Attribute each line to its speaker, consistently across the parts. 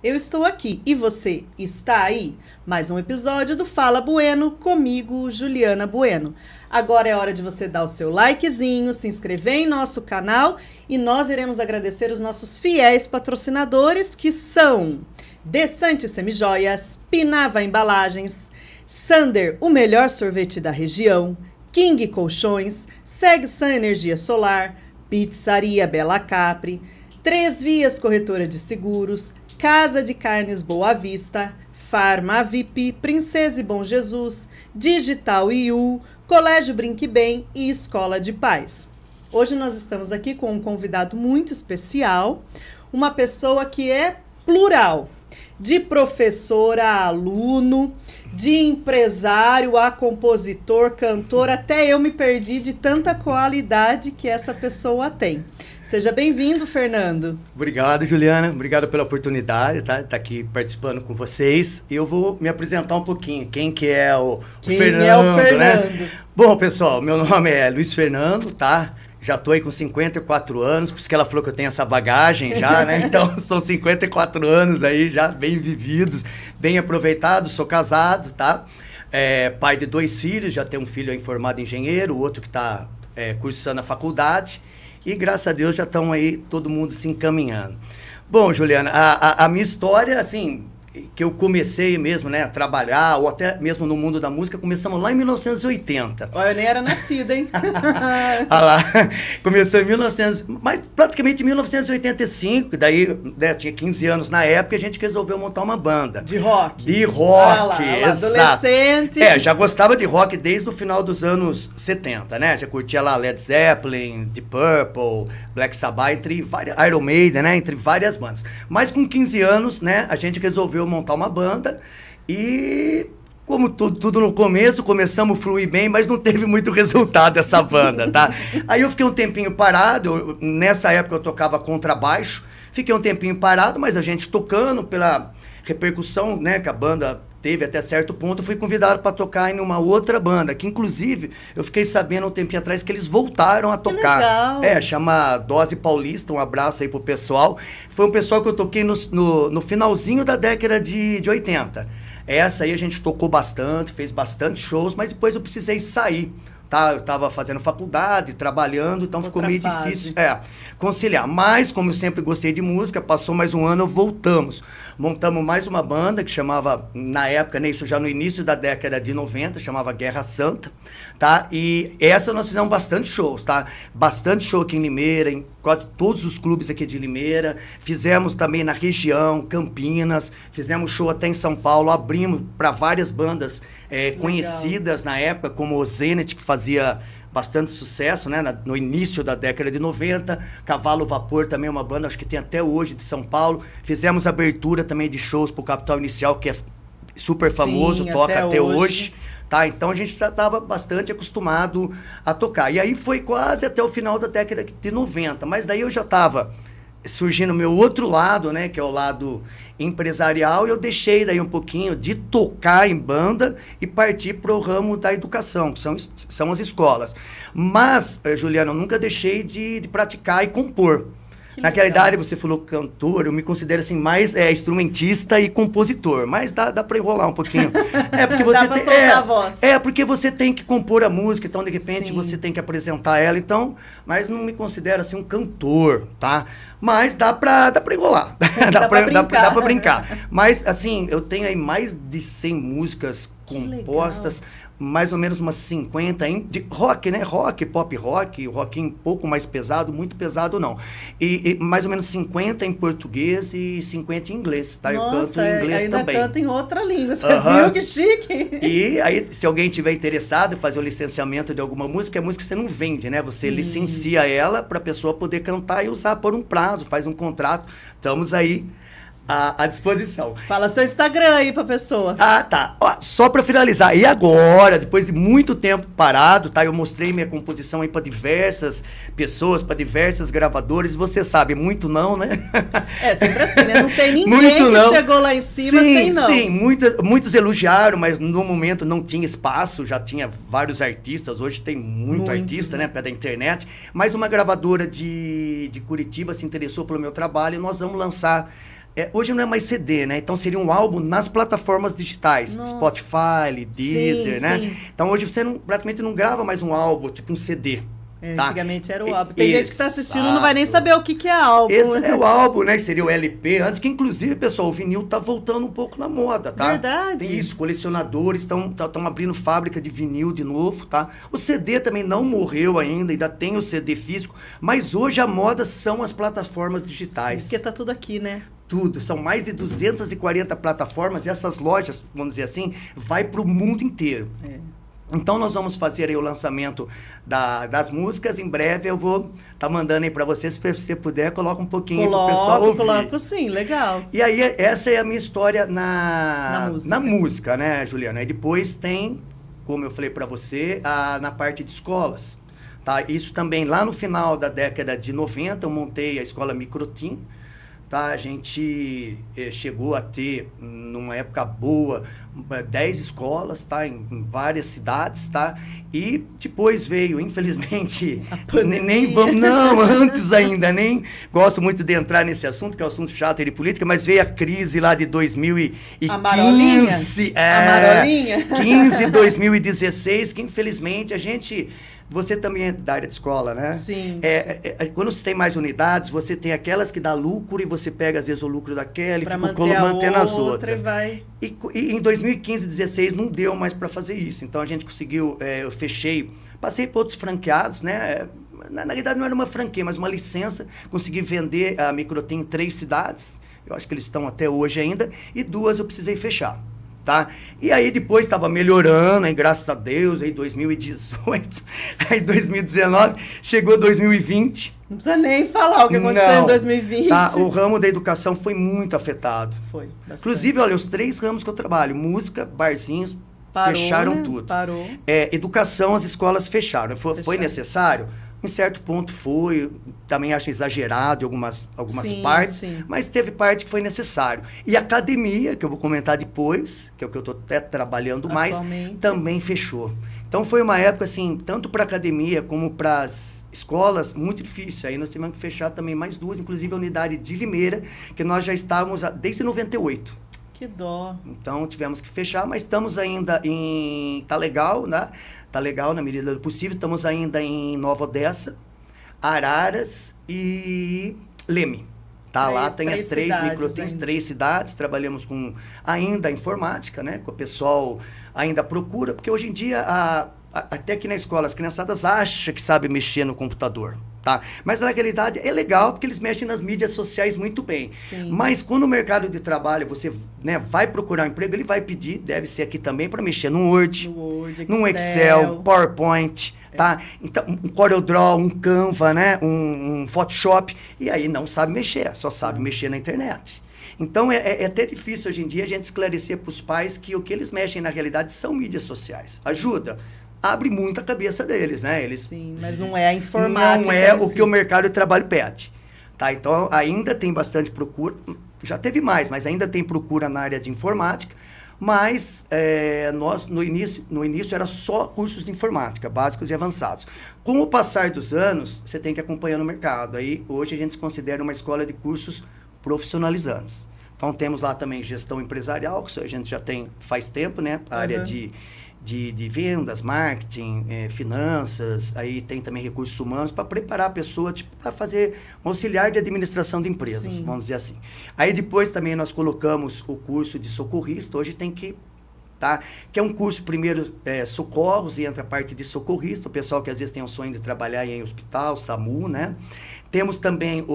Speaker 1: Eu estou aqui e você está aí? Mais um episódio do Fala Bueno comigo, Juliana Bueno. Agora é hora de você dar o seu likezinho, se inscrever em nosso canal e nós iremos agradecer os nossos fiéis patrocinadores que são Desante Semijoias, Pinava Embalagens, Sander, o melhor sorvete da região, King Colchões, Segsan Energia Solar, Pizzaria Bela Capri, 3 Vias Corretora de Seguros, Casa de Carnes Boa Vista, Farma VIP, Princesa e Bom Jesus, Digital IU, Colégio Brinque Bem e Escola de Paz. Hoje nós estamos aqui com um convidado muito especial, uma pessoa que é plural, de professor a aluno, de empresário a compositor, cantor, até eu me perdi de tanta qualidade que essa pessoa tem. Seja bem-vindo, Fernando.
Speaker 2: Obrigado, Juliana. Obrigado pela oportunidade, tá aqui participando com vocês. Eu vou me apresentar um pouquinho. Quem é o Fernando, né? Bom, pessoal, meu nome é Luiz Fernando, tá? Já tô aí com 54 anos, por isso que ela falou que eu tenho essa bagagem já, né? Então, são 54 anos aí já bem vividos, bem aproveitados. Sou casado, tá? Pai de 2 filhos, já tenho um filho aí formado engenheiro, o outro que tá cursando a faculdade. E, graças a Deus, já estão aí todo mundo se encaminhando. Bom, Juliana, a minha história, assim, que eu comecei mesmo, né, a trabalhar, ou até mesmo no mundo da música, começamos lá em 1980.
Speaker 1: Olha, eu nem era nascida, hein?
Speaker 2: Ah lá, começou em 1900, mas praticamente em 1985, daí, né, eu tinha 15 anos na época, a gente resolveu montar uma banda.
Speaker 1: De rock?
Speaker 2: De rock,
Speaker 1: lá,
Speaker 2: exato.
Speaker 1: Adolescente.
Speaker 2: Já gostava de rock desde o final dos anos 70, né? Já curtia lá Led Zeppelin, Deep Purple, Black Sabbath, entre várias, Iron Maiden, né? Entre várias bandas. Mas com 15 anos, né, a gente resolveu montar uma banda e, como tudo no começo, começamos a fluir bem, mas não teve muito resultado essa banda, tá? Aí eu fiquei um tempinho parado, nessa época eu tocava contrabaixo, fiquei um tempinho parado, mas a gente tocando pela repercussão, né, que a banda teve até certo ponto, fui convidado para tocar em uma outra banda, que inclusive eu fiquei sabendo um tempinho atrás que eles voltaram a tocar.
Speaker 1: Que legal.
Speaker 2: Chama Dose Paulista, um abraço aí pro pessoal. Foi um pessoal que eu toquei no finalzinho da década de 80. Essa aí a gente tocou bastante, fez bastante shows, mas depois eu precisei sair. Tá, eu estava fazendo faculdade, trabalhando, então ficou meio difícil conciliar. Mas, como eu sempre gostei de música, passou mais um ano, voltamos. Montamos mais uma banda que chamava, na época, né, isso já no início da década de 90, chamava Guerra Santa, tá? E essa nós fizemos bastante shows, tá? Bastante show aqui em Limeira, em quase todos os clubes aqui de Limeira. Fizemos também na região, Campinas, fizemos show até em São Paulo, abrimos para várias bandas conhecidas na época, como o Zenit, que fazia bastante sucesso, né, no início da década de 90, Cavalo Vapor também é uma banda, acho que tem até hoje, de São Paulo. Fizemos abertura também de shows pro Capital Inicial, que é super famoso, toca até hoje. Tá, então a gente já estava bastante acostumado a tocar. E aí foi quase até o final da década de 90, mas daí eu já estava surgindo o meu outro lado, né, que é o lado empresarial, e eu deixei daí um pouquinho de tocar em banda e partir para o ramo da educação, que são as escolas. Mas, Juliana, eu nunca deixei de praticar e compor. Naquela idade, você falou cantor, eu me considero assim mais instrumentista e compositor, mas dá para enrolar um pouquinho. Porque você
Speaker 1: dá pra soltar a voz.
Speaker 2: Porque você tem que compor a música, então de repente
Speaker 1: Sim.
Speaker 2: você tem que apresentar ela, então, mas não me considero assim um cantor, tá? Mas dá pra enrolar, dá pra brincar. Mas assim, eu tenho aí mais de 100 músicas compostas, mais ou menos umas 50 de rock, né? Rock, pop rock, rock um pouco mais pesado, muito pesado não. E mais ou menos 50 em português e 50 em inglês, tá?
Speaker 1: Nossa,
Speaker 2: eu canto em inglês
Speaker 1: ainda
Speaker 2: também.
Speaker 1: Canta em outra língua, você viu que chique?
Speaker 2: E aí, se alguém tiver interessado em fazer o licenciamento de alguma música, porque a música você não vende, né? Você licencia ela para a pessoa poder cantar e usar por um prazo, faz um contrato. Estamos aí à disposição.
Speaker 1: Fala seu Instagram aí pra pessoa.
Speaker 2: Tá. Só para finalizar, e agora, depois de muito tempo parado, tá? Eu mostrei minha composição aí para diversas pessoas, para diversas gravadoras, e você sabe, muito não, né?
Speaker 1: Sempre assim, né? Não tem ninguém que chegou lá em cima sem não.
Speaker 2: Sim, muitos elogiaram, mas no momento não tinha espaço, já tinha vários artistas, hoje tem muito artista, né? Pela internet, mas uma gravadora de Curitiba se interessou pelo meu trabalho e nós vamos lançar Hoje não é mais CD, né? Então seria um álbum nas plataformas digitais.
Speaker 1: Nossa.
Speaker 2: Spotify, Deezer,
Speaker 1: Sim,
Speaker 2: né?
Speaker 1: sim.
Speaker 2: Então hoje você praticamente não grava mais um álbum, tipo um CD. Tá?
Speaker 1: Antigamente era o álbum. Tem gente que está assistindo e não vai nem
Speaker 2: Exato.
Speaker 1: saber o que é álbum.
Speaker 2: Esse é o álbum, né? Que seria o LP. Antes que, inclusive, pessoal, o vinil tá voltando um pouco na moda, tá?
Speaker 1: Verdade.
Speaker 2: Tem isso, colecionadores estão abrindo fábrica de vinil de novo, tá? O CD também não morreu ainda tem o CD físico, mas hoje a moda são as plataformas digitais.
Speaker 1: Sim, porque tá tudo aqui, né?
Speaker 2: Tudo. São mais de 240 plataformas e essas lojas, vamos dizer assim, vai pro mundo inteiro. Então, nós vamos fazer aí o lançamento das músicas. Em breve eu vou estar mandando aí para você, se você puder, coloca um pouquinho para o pessoal ouvir.
Speaker 1: Coloco sim, legal.
Speaker 2: E aí, essa é a minha história na música, né, Juliana? E depois tem, como eu falei para você, na parte de escolas. Tá? Isso também, lá no final da década de 90, eu montei a escola Microtim. Tá? A gente chegou a ter, numa época boa, 10 escolas, tá? Em várias cidades, tá? E depois veio, infelizmente, nem vamos, não, antes ainda, nem gosto muito de entrar nesse assunto, que é um assunto chato de política, mas veio a crise lá de 2015.
Speaker 1: Amarolinha?
Speaker 2: 15, 2016, que infelizmente a gente... Você também é da área de escola, né?
Speaker 1: Sim.
Speaker 2: Quando você tem mais unidades, você tem aquelas que dá lucro e você pega, às vezes, o lucro daquela e
Speaker 1: pra
Speaker 2: fica mantendo as outras. E em 2015, 2016, não deu mais para fazer isso. Então, a gente conseguiu, eu fechei, passei por outros franqueados, né? Na realidade, não era uma franquia, mas uma licença. Consegui vender a Microtim em 3 cidades. Eu acho que eles estão até hoje ainda. E 2 eu precisei fechar. Tá? E aí depois estava melhorando, aí, graças a Deus, aí 2018, aí 2019, chegou 2020.
Speaker 1: Não precisa nem falar o que aconteceu em 2020.
Speaker 2: Tá? O ramo da educação foi muito afetado.
Speaker 1: Foi, bastante.
Speaker 2: Inclusive, olha, os 3 ramos que eu trabalho, música, barzinhos, fecharam, né? Tudo.
Speaker 1: Parou.
Speaker 2: Educação, as escolas fecharam. Foi necessário? Em certo ponto foi, também acho exagerado em algumas partes, mas teve parte que foi necessário. E a academia, que eu vou comentar depois, que é o que eu estou até trabalhando mais, também fechou. Então foi uma época, assim, tanto para a academia como para as escolas, muito difícil. Aí nós tivemos que fechar também mais 2, inclusive a unidade de Limeira, que nós já estávamos desde 98.
Speaker 1: Que dó.
Speaker 2: Então tivemos que fechar, mas estamos ainda tá legal, né? Tá legal na medida do possível. Estamos ainda em Nova Odessa, Araras e Leme. Tá? Lá tem as 3 Microtins, 3 cidades. Trabalhamos com ainda a informática, né? Que o pessoal ainda procura, porque hoje em dia, até aqui na escola, as criançadas acham que sabem mexer no computador. Tá? Mas na realidade é legal porque eles mexem nas mídias sociais muito bem.
Speaker 1: Sim.
Speaker 2: Mas quando o mercado de trabalho você, né, vai procurar um emprego, ele vai pedir, deve ser aqui também, para mexer no Word, no Excel, PowerPoint, tá? Então, um CorelDRAW, um Canva, né, um Photoshop, e aí não sabe mexer, só sabe mexer na internet. Então, é até difícil hoje em dia a gente esclarecer para os pais que o que eles mexem na realidade são mídias sociais. Ajuda. Abre muito a cabeça deles, né?
Speaker 1: Sim, mas não é a informática.
Speaker 2: Não é o que o mercado de trabalho pede. Tá? Então, ainda tem bastante procura. Já teve mais, mas ainda tem procura na área de informática. Mas nós, no início, era só cursos de informática, básicos e avançados. Com o passar dos anos, você tem que acompanhar no mercado. Aí, hoje, a gente se considera uma escola de cursos profissionalizantes. Então, temos lá também gestão empresarial, que a gente já tem faz tempo, né? A área de vendas, marketing, finanças, aí tem também recursos humanos para preparar a pessoa para fazer um auxiliar de administração de empresas,
Speaker 1: Sim.
Speaker 2: Vamos dizer assim. Aí depois também nós colocamos o curso de socorrista, hoje tem que, tá? Que é um curso, primeiro, socorros, e entra a parte de socorrista, o pessoal que às vezes tem o sonho de trabalhar em hospital, SAMU, né? Temos também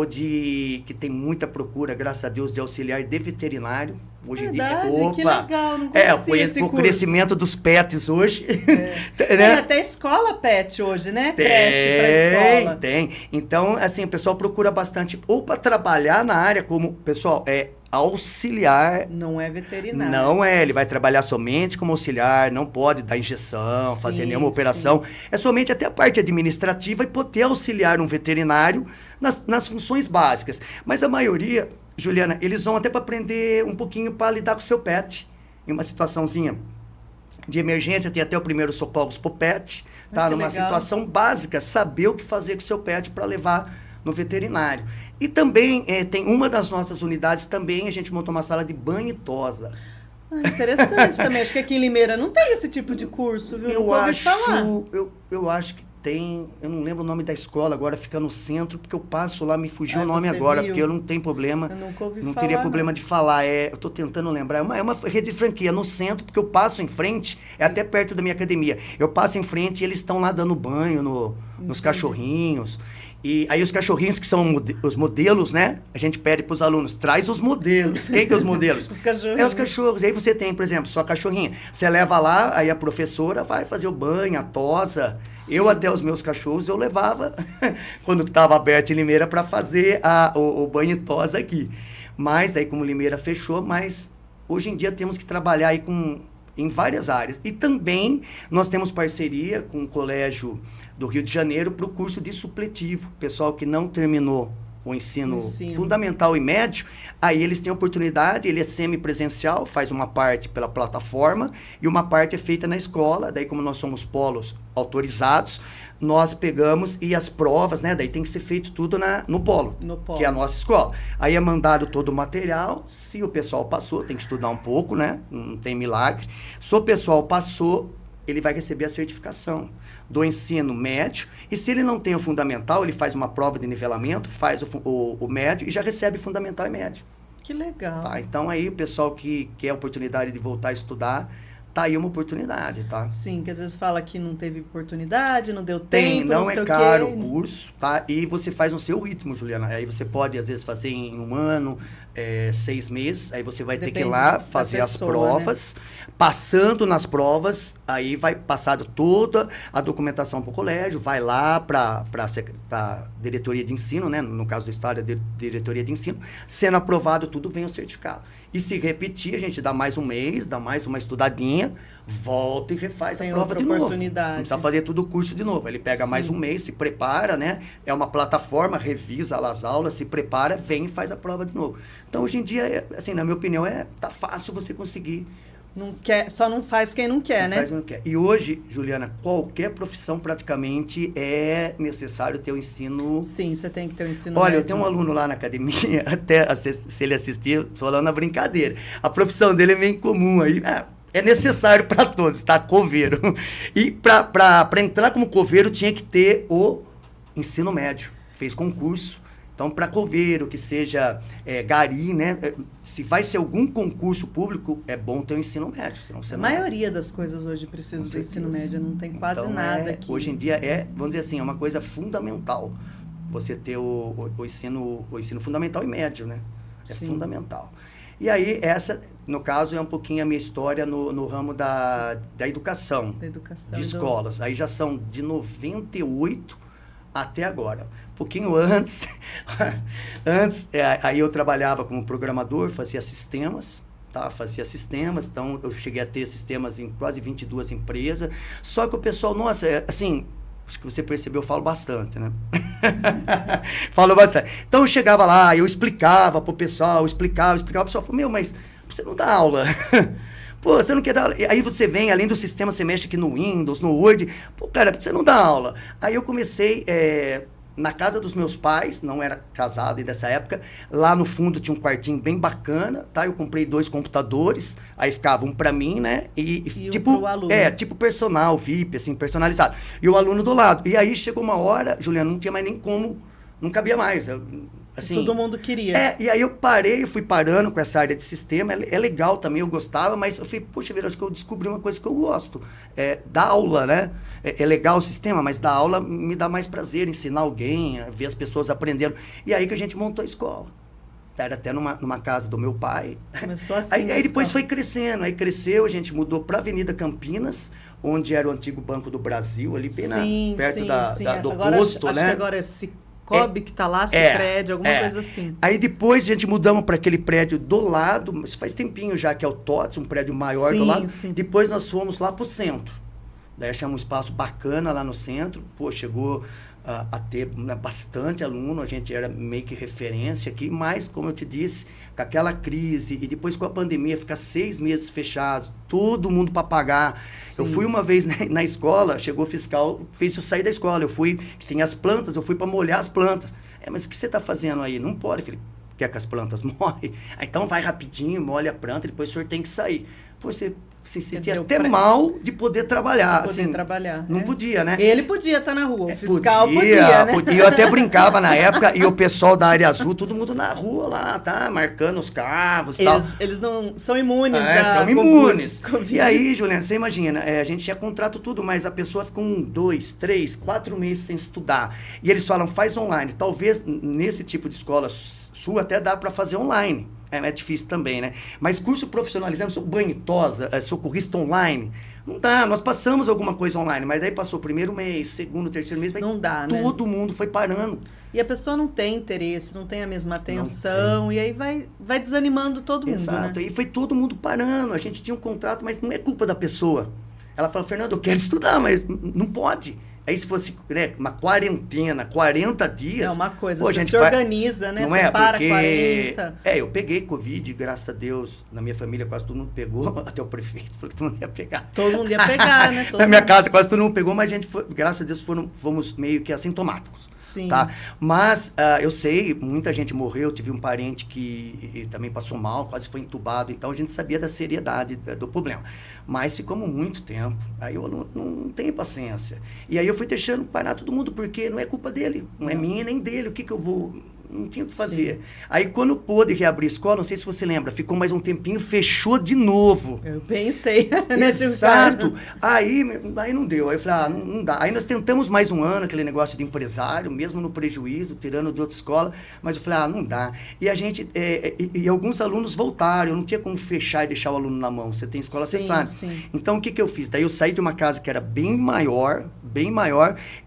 Speaker 2: que tem muita procura, graças a Deus, de auxiliar de veterinário. Hoje em dia,
Speaker 1: que legal, não conhecia esse curso.
Speaker 2: O crescimento dos pets hoje.
Speaker 1: Né? Tem até escola pet hoje, né? Creche para escola.
Speaker 2: Tem. Então, assim, o pessoal procura bastante, ou para trabalhar na área como, pessoal, auxiliar.
Speaker 1: Não é veterinário.
Speaker 2: Não ele vai trabalhar somente como auxiliar, não pode dar injeção, fazer nenhuma operação. Sim. É somente até a parte administrativa e poder auxiliar um veterinário nas funções básicas. Mas a maioria, Juliana, eles vão até para aprender um pouquinho para lidar com o seu pet. Em uma situaçãozinha de emergência, tem até o primeiro socorros pro pet, tá? Numa situação básica, saber o que fazer com o seu pet para levar no veterinário. E também tem uma das nossas unidades, também a gente montou uma sala de banho e tosa.
Speaker 1: Interessante também. Acho que aqui em Limeira não tem esse tipo de curso, viu?
Speaker 2: Eu acho que tem, eu não lembro o nome da escola agora, fica no centro, porque eu passo lá, me fugiu o nome agora, porque eu não tenho problema,
Speaker 1: eu nunca ouvi
Speaker 2: não
Speaker 1: falar,
Speaker 2: teria problema de falar, eu tô tentando lembrar, é uma rede de franquia no centro, porque eu passo em frente, é até perto da minha academia, eu passo em frente e eles estão lá dando banho nos cachorrinhos. E aí os cachorrinhos que são os modelos, né? A gente pede para os alunos, traz os modelos. Quem que é os modelos?
Speaker 1: Os cachorros.
Speaker 2: É os cachorros. E aí você tem, por exemplo, sua cachorrinha. Você leva lá, aí a professora vai fazer o banho, a tosa. Sim. Eu até os meus cachorros, eu levava, quando estava aberto em Limeira, para fazer o banho e tosa aqui. Mas aí como Limeira fechou, mas hoje em dia temos que trabalhar aí em várias áreas. E também nós temos parceria com o Colégio do Rio de Janeiro para o curso de supletivo. Pessoal que não terminou o ensino fundamental e médio, aí eles têm oportunidade, ele é semipresencial, faz uma parte pela plataforma e uma parte é feita na escola. Daí, como nós somos polos autorizados, nós pegamos e as provas, né? Daí tem que ser feito tudo no polo, que é a nossa escola. Aí é mandado todo o material, se o pessoal passou, tem que estudar um pouco, né? Não tem milagre. Se o pessoal passou, ele vai receber a certificação do ensino médio, e se ele não tem o fundamental, ele faz uma prova de nivelamento, faz o médio e já recebe fundamental e médio.
Speaker 1: Que legal.
Speaker 2: Tá? Então aí o pessoal que quer a oportunidade de voltar a estudar, tá aí uma oportunidade, tá?
Speaker 1: Sim, que às vezes fala que não teve oportunidade, não deu tempo,
Speaker 2: não é caro o curso, tá? E você faz no seu ritmo, Juliana. Aí você pode, às vezes, fazer em 1 ano, 6 meses, aí você vai ter que ir lá fazer as provas, né? Passando nas provas, aí vai passar toda a documentação para o colégio, vai lá para a diretoria de ensino, né? No caso do estado, a diretoria de ensino, sendo aprovado, tudo vem o certificado. E se repetir, a gente dá mais um mês, dá mais uma estudadinha, volta e refaz a prova de novo. Não precisa fazer tudo o curso de novo. Ele pega mais um mês, se prepara, né? É uma plataforma, revisa lá as aulas, se prepara, vem e faz a prova de novo. Então, hoje em dia, assim, na minha opinião, tá fácil você conseguir.
Speaker 1: Não quer, só não faz quem não quer, né?
Speaker 2: Faz quem não quer. E hoje, Juliana, qualquer profissão praticamente é necessário ter o ensino...
Speaker 1: Sim, você tem que ter o ensino
Speaker 2: Olha,
Speaker 1: médio.
Speaker 2: Eu tenho um aluno lá na academia, até se ele assistir, estou falando na brincadeira. A profissão dele é meio incomum aí, né? É necessário para todos, tá? Coveiro. E para entrar como coveiro tinha que ter o ensino médio. Fez concurso. Então, para coveiro, que seja gari, né? Se vai ser algum concurso público, é bom ter o ensino médio. Senão você
Speaker 1: a maioria das coisas hoje precisa do ensino médio, não tem quase nada aqui.
Speaker 2: Hoje em dia vamos dizer assim, é uma coisa fundamental você ter o ensino fundamental e médio, né? É fundamental. E aí, essa, no caso, é um pouquinho a minha história no ramo da educação.
Speaker 1: Da educação.
Speaker 2: De escolas. Aí já são de 98 até agora. Um pouquinho antes, aí eu trabalhava como programador, fazia sistemas, tá? Então eu cheguei a ter sistemas em quase 22 empresas. Só que o pessoal, nossa, assim, acho que você percebeu, eu falo bastante, né? Falo bastante. Então eu chegava lá, eu explicava pro pessoal, o pessoal falou, mas você não dá aula. Pô, você não quer dar aula. Aí você vem, além do sistema, você mexe aqui no Windows, no Word. Pô, cara, você não dá aula. Aí eu comecei na casa dos meus pais, não era casado ainda nessa época. Lá no fundo tinha um quartinho bem bacana, tá? Eu comprei 2 computadores, aí ficava um pra mim, né? E tipo,
Speaker 1: um pro aluno.
Speaker 2: Tipo personal, VIP, assim, personalizado. E o aluno do lado. E aí chegou uma hora, Juliana, não tinha mais nem como, não cabia mais. Assim,
Speaker 1: todo mundo queria.
Speaker 2: E aí eu fui parando com essa área de sistema, é legal também, eu gostava, mas eu falei, poxa vida, acho que eu descobri uma coisa que eu gosto, dar aula, né? É legal o sistema, mas dar aula me dá mais prazer, ensinar alguém, ver as pessoas aprendendo. E aí que a gente montou a escola. Era até numa casa do meu pai.
Speaker 1: Começou assim.
Speaker 2: Aí depois foi crescendo, aí cresceu, a gente mudou para a Avenida Campinas, onde era o antigo Banco do Brasil, ali bem perto do
Speaker 1: agora,
Speaker 2: posto,
Speaker 1: acho
Speaker 2: né?
Speaker 1: Que agora é Cicobi que tá lá, Sicredi, alguma coisa assim.
Speaker 2: Aí depois a gente mudamos para aquele prédio do lado, mas faz tempinho já, que é o TOTS, um prédio maior do lado. Sim. Depois nós fomos lá pro centro. Daí achamos um espaço bacana lá no centro. Pô, chegou a ter, né, bastante aluno, a gente era meio que referência aqui, mas, como eu te disse, com aquela crise e depois com a pandemia, ficar 6 meses fechado, todo mundo para pagar.
Speaker 1: Sim.
Speaker 2: Eu fui uma vez na escola, chegou o fiscal, fez eu sair da escola. Eu fui, que tem as plantas, eu fui para molhar as plantas. Mas o que você está fazendo aí? Não pode, filho. Quer que as plantas morrem? Então vai rapidinho, molha a planta, depois o senhor tem que sair. Pô, você se sentia até mal de poder trabalhar.
Speaker 1: De poder trabalhar.
Speaker 2: Não podia, né?
Speaker 1: Ele podia estar na rua, o fiscal podia, né?
Speaker 2: Eu até brincava na época, e o pessoal da área azul, todo mundo na rua lá, tá? Marcando os carros e tal.
Speaker 1: Eles não são imunes
Speaker 2: são imunes.
Speaker 1: COVID.
Speaker 2: E aí, Juliana, você imagina, a gente tinha contrato tudo, mas a pessoa fica 1, 2, 3, 4 meses sem estudar. E eles falam, faz online. Talvez nesse tipo de escola sua até dá para fazer online. É difícil também, né? Mas curso profissionalizante, sou banhitosa, socorrista online, não dá. Nós passamos alguma coisa online, mas daí passou o primeiro mês, segundo, terceiro mês,
Speaker 1: não dá, né?
Speaker 2: Todo mundo foi parando.
Speaker 1: E a pessoa não tem interesse, não tem a mesma atenção, e aí vai desanimando todo mundo,
Speaker 2: Exato,
Speaker 1: né?
Speaker 2: E foi todo mundo parando. A gente tinha um contrato, mas não é culpa da pessoa. Ela fala, Fernando, eu quero estudar, mas não pode. Aí se fosse, né, uma quarentena, 40 dias...
Speaker 1: É uma coisa,
Speaker 2: pô,
Speaker 1: você se organiza, né?
Speaker 2: Não
Speaker 1: você para
Speaker 2: porque...
Speaker 1: 40...
Speaker 2: eu peguei Covid, graças a Deus, na minha família quase todo mundo pegou, até o prefeito falou que todo mundo ia pegar.
Speaker 1: Todo mundo ia pegar, né?
Speaker 2: Na minha casa quase todo mundo pegou, mas a gente, graças a Deus, fomos meio que assintomáticos.
Speaker 1: Sim.
Speaker 2: Tá? Mas eu sei, muita gente morreu, tive um parente que também passou mal, quase foi entubado, então a gente sabia da seriedade do problema. Mas ficamos muito tempo, aí o aluno não tem paciência. E aí eu fui deixando parar todo mundo, porque não é culpa dele, não é minha nem dele, o que eu vou... Não tinha o que fazer. Sim. Aí, quando pôde reabrir a escola, não sei se você lembra, ficou mais um tempinho, fechou de novo.
Speaker 1: Eu pensei.
Speaker 2: Exato. Aí não deu. Aí eu falei, não dá. Aí nós tentamos mais um ano, aquele negócio de empresário, mesmo no prejuízo, tirando de outra escola, mas eu falei, não dá. E a gente, e alguns alunos voltaram, eu não tinha como fechar e deixar o aluno na mão. Você tem escola,
Speaker 1: sim,
Speaker 2: você sabe.
Speaker 1: Sim.
Speaker 2: Então, o que eu fiz? Daí eu saí de uma casa que era bem maior,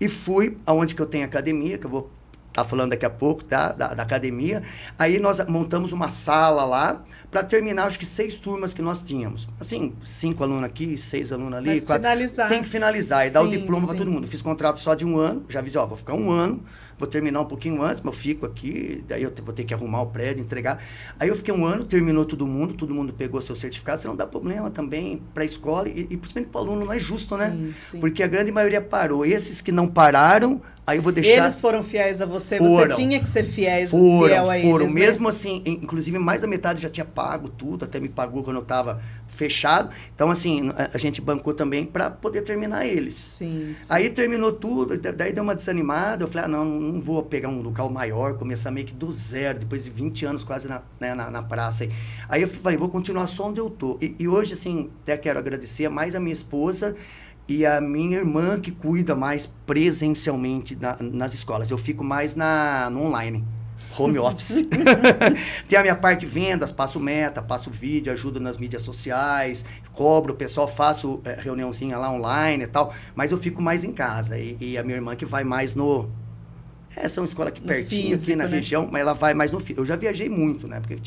Speaker 2: e fui aonde que eu tenho academia, que eu vou tá falando daqui a pouco, tá? Da academia. Aí nós montamos uma sala lá para terminar, acho que 6 turmas que nós tínhamos. Assim, 5 alunos aqui, 6 alunos ali.
Speaker 1: Mas
Speaker 2: 4.
Speaker 1: Finalizar.
Speaker 2: Tem que finalizar e dar o diploma para todo mundo. Fiz contrato só de 1 ano, já avisei, vou ficar 1 ano, vou terminar um pouquinho antes, mas eu fico aqui, daí eu vou ter que arrumar o prédio, entregar. Aí eu fiquei 1 ano, terminou todo mundo pegou seu certificado, você não dá problema também para a escola e principalmente para o aluno, não é justo, sim, né?
Speaker 1: Sim.
Speaker 2: Porque a grande maioria parou. Esses que não pararam, aí eu vou deixar...
Speaker 1: Eles foram fiéis a você, você tinha que ser fiel a eles. Foram,
Speaker 2: mesmo
Speaker 1: né?
Speaker 2: Assim, inclusive mais da metade já tinha pago tudo, até me pagou quando eu estava fechado. Então, assim, a gente bancou também para poder terminar eles.
Speaker 1: Sim.
Speaker 2: Aí terminou tudo, daí deu uma desanimada, eu falei, não vou pegar um local maior, começar meio que do zero, depois de 20 anos quase na praça. Aí eu falei, vou continuar só onde eu tô. E hoje, assim, até quero agradecer mais a minha esposa e a minha irmã, que cuida mais presencialmente nas escolas. Eu fico mais no online, home office. Tem a minha parte de vendas, passo meta, passo vídeo, ajudo nas mídias sociais, cobro o pessoal, faço reuniãozinha lá online e tal, mas eu fico mais em casa. E a minha irmã que vai mais essa é uma escola aqui pertinho, físico, aqui na região, mas ela vai mais no físico. Eu já viajei muito, né? Porque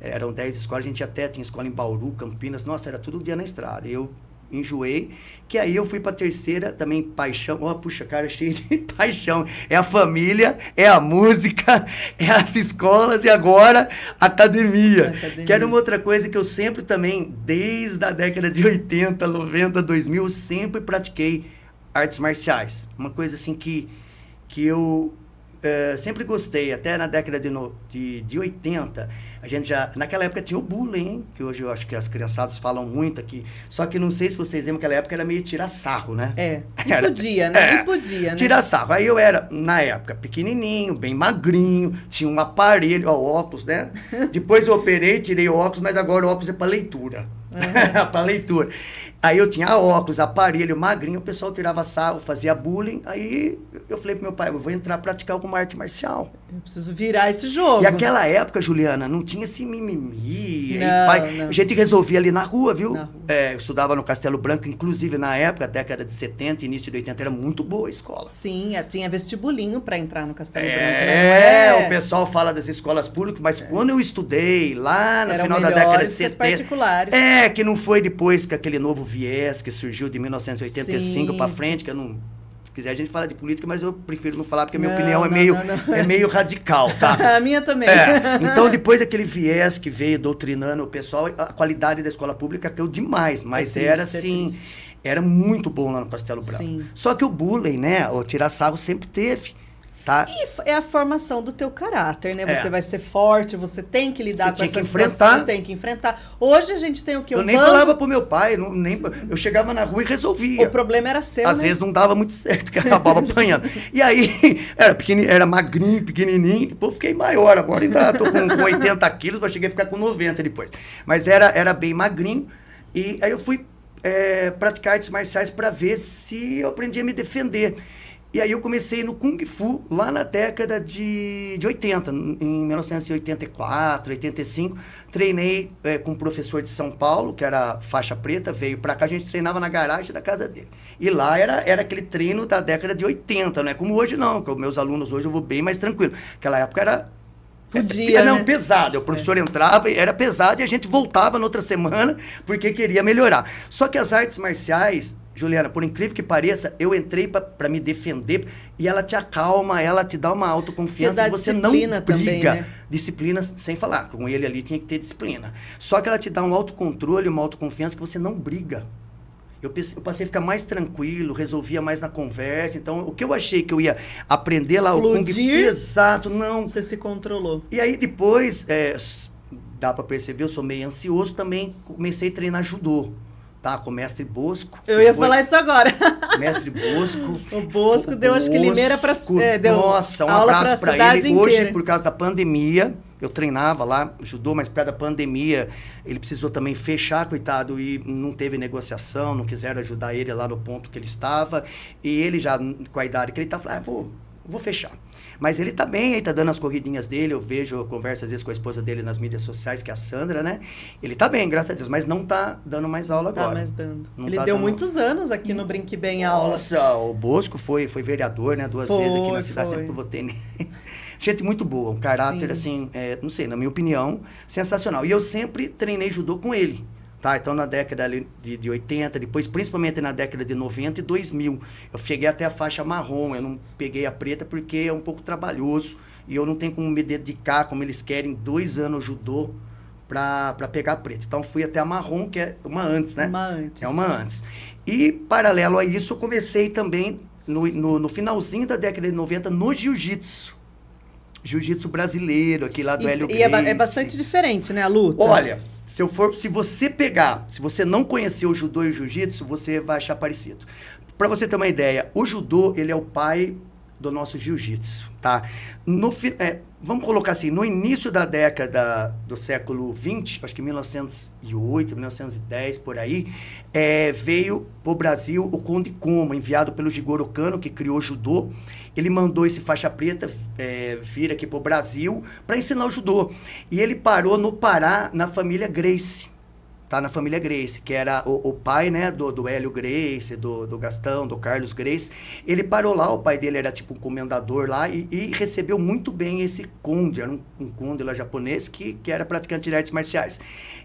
Speaker 2: eram 10 escolas, a gente até tinha escola em Bauru, Campinas, nossa, era todo dia na estrada. E eu enjoei, que aí eu fui pra terceira, também paixão, puxa, cara, cheio de paixão, é a família, é a música, é as escolas e agora academia. Que era uma outra coisa que eu sempre também, desde a década de 80, 90, 2000, eu sempre pratiquei artes marciais, uma coisa assim que eu sempre gostei, até na década de 80, a gente já, naquela época tinha o bullying, hein? Que hoje eu acho que as criançadas falam muito aqui, só que não sei se vocês lembram, naquela época era meio tirar sarro, né?
Speaker 1: Podia, né? E podia, né?
Speaker 2: Tirar sarro. Aí eu era, na época, pequenininho, bem magrinho, tinha um aparelho, óculos, né? Depois eu operei, tirei o óculos, mas agora o óculos é para leitura. Para leitura. Aí eu tinha óculos, aparelho, magrinho, o pessoal tirava sarro, fazia bullying. Aí eu falei pro meu pai, eu vou entrar praticar alguma arte marcial.
Speaker 1: Eu preciso virar esse jogo.
Speaker 2: E aquela época, Juliana, não tinha esse mimimi.
Speaker 1: Não.
Speaker 2: A gente resolvia ali na rua, viu?
Speaker 1: Na rua.
Speaker 2: Eu estudava no Castelo Branco, inclusive na época, década de 70, início de 80, era muito boa a escola.
Speaker 1: Sim, tinha vestibulinho para entrar no Castelo Branco. Né?
Speaker 2: O pessoal fala das escolas públicas, mas quando eu estudei, lá no final da
Speaker 1: melhores
Speaker 2: década de
Speaker 1: que as
Speaker 2: 70...
Speaker 1: particulares.
Speaker 2: Que não foi depois que aquele novo viés que surgiu de 1985 para frente, que eu não... Se quiser, a gente fala de política, mas eu prefiro não falar, porque a minha opinião é meio radical, tá?
Speaker 1: A minha também.
Speaker 2: Então, depois daquele viés que veio doutrinando o pessoal, a qualidade da escola pública caiu demais, mas era assim... Era muito bom lá no Castelo Branco. Sim. Só que o bullying, né? O tirar sarro sempre teve. Tá?
Speaker 1: E é a formação do teu caráter, né? Você vai ser forte, você tem que lidar com essa
Speaker 2: situação,
Speaker 1: tem que enfrentar. Hoje a gente tem o que?
Speaker 2: Eu nem falava pro meu pai, eu chegava na rua e resolvia.
Speaker 1: O problema era seu,
Speaker 2: Às vezes não dava muito certo, que acabava apanhando. E aí, era magrinho, pequenininho, depois fiquei maior, agora ainda tô com 80 quilos, mas cheguei a ficar com 90 depois. Mas era bem magrinho, e aí eu fui praticar artes marciais para ver se eu aprendia a me defender. E aí eu comecei no Kung Fu, lá na década de 80, em 1984, 85. Treinei com um professor de São Paulo, que era faixa preta, veio pra cá, a gente treinava na garagem da casa dele. E lá era aquele treino da década de 80, não é como hoje não, que meus alunos hoje eu vou bem mais tranquilo. Naquela época era...
Speaker 1: Né?
Speaker 2: Pesado. O professor entrava e era pesado e a gente voltava na outra semana porque queria melhorar. Só que as artes marciais, Juliana, por incrível que pareça, eu entrei para me defender e ela te acalma, ela te dá uma autoconfiança e você não briga.
Speaker 1: Também, né?
Speaker 2: Disciplina, sem falar, com ele ali tinha que ter disciplina. Só que ela te dá um autocontrole, uma autoconfiança que você não briga. Eu passei a ficar mais tranquilo, resolvia mais na conversa. Então, o que eu achei que eu ia aprender lá, o Kung Fu... Exato, não.
Speaker 1: Você se controlou.
Speaker 2: E aí depois, dá para perceber, eu sou meio ansioso, também comecei a treinar judô. Tá, com o mestre Bosco.
Speaker 1: Eu ia falar isso agora.
Speaker 2: Mestre Bosco.
Speaker 1: O Bosco deu, acho que Limeira para...
Speaker 2: Nossa, um abraço para ele. Hoje, por causa da pandemia, eu treinava lá, judô, mas perto da pandemia, ele precisou também fechar, coitado, e não teve negociação, não quiseram ajudar ele lá no ponto que ele estava. E ele já, com a idade que ele tá, falou, vou fechar. Mas ele tá bem, ele tá dando as corridinhas dele, eu converso às vezes com a esposa dele nas mídias sociais, que é a Sandra, né? Ele tá bem, graças a Deus, mas não tá dando mais aula agora.
Speaker 1: Tá mais dando. Ele deu muitos anos aqui no Brinque Bem aula.
Speaker 2: Nossa, o Bosco foi vereador, né? Duas vezes aqui na cidade, sempre votei nele. Gente muito boa, um caráter, assim, não sei, na minha opinião, sensacional. E eu sempre treinei judô com ele. Tá, então na década de 80, depois principalmente na década de 90 e 2000, eu cheguei até a faixa marrom, eu não peguei a preta porque é um pouco trabalhoso e eu não tenho como me dedicar, como eles querem, 2 anos judô para pegar a preta. Então fui até a marrom, que é uma antes, né?
Speaker 1: Uma antes.
Speaker 2: É uma antes. E paralelo a isso, eu comecei também no finalzinho da década de 90 no jiu-jitsu. Jiu-jitsu brasileiro, aqui lá do Hélio Gracie.
Speaker 1: E é bastante diferente, né, a luta?
Speaker 2: Olha, se você não conhecer o judô e o jiu-jitsu, você vai achar parecido. Para você ter uma ideia, o judô, ele é o pai do nosso jiu-jitsu, tá? Vamos colocar assim, no início da década do século XX, acho que 1908, 1910, por aí, veio para o Brasil o Conde Koma, enviado pelo Jigoro Kano, que criou o judô. Ele mandou esse faixa preta vir aqui para o Brasil para ensinar o judô. E ele parou no Pará, na família Gracie. Tá, na família Gracie, que era o pai, né, do Hélio Gracie, do Gastão, do Carlos Gracie. Ele parou lá, o pai dele era tipo um comendador lá e recebeu muito bem esse conde, era um conde lá japonês que era praticante de artes marciais.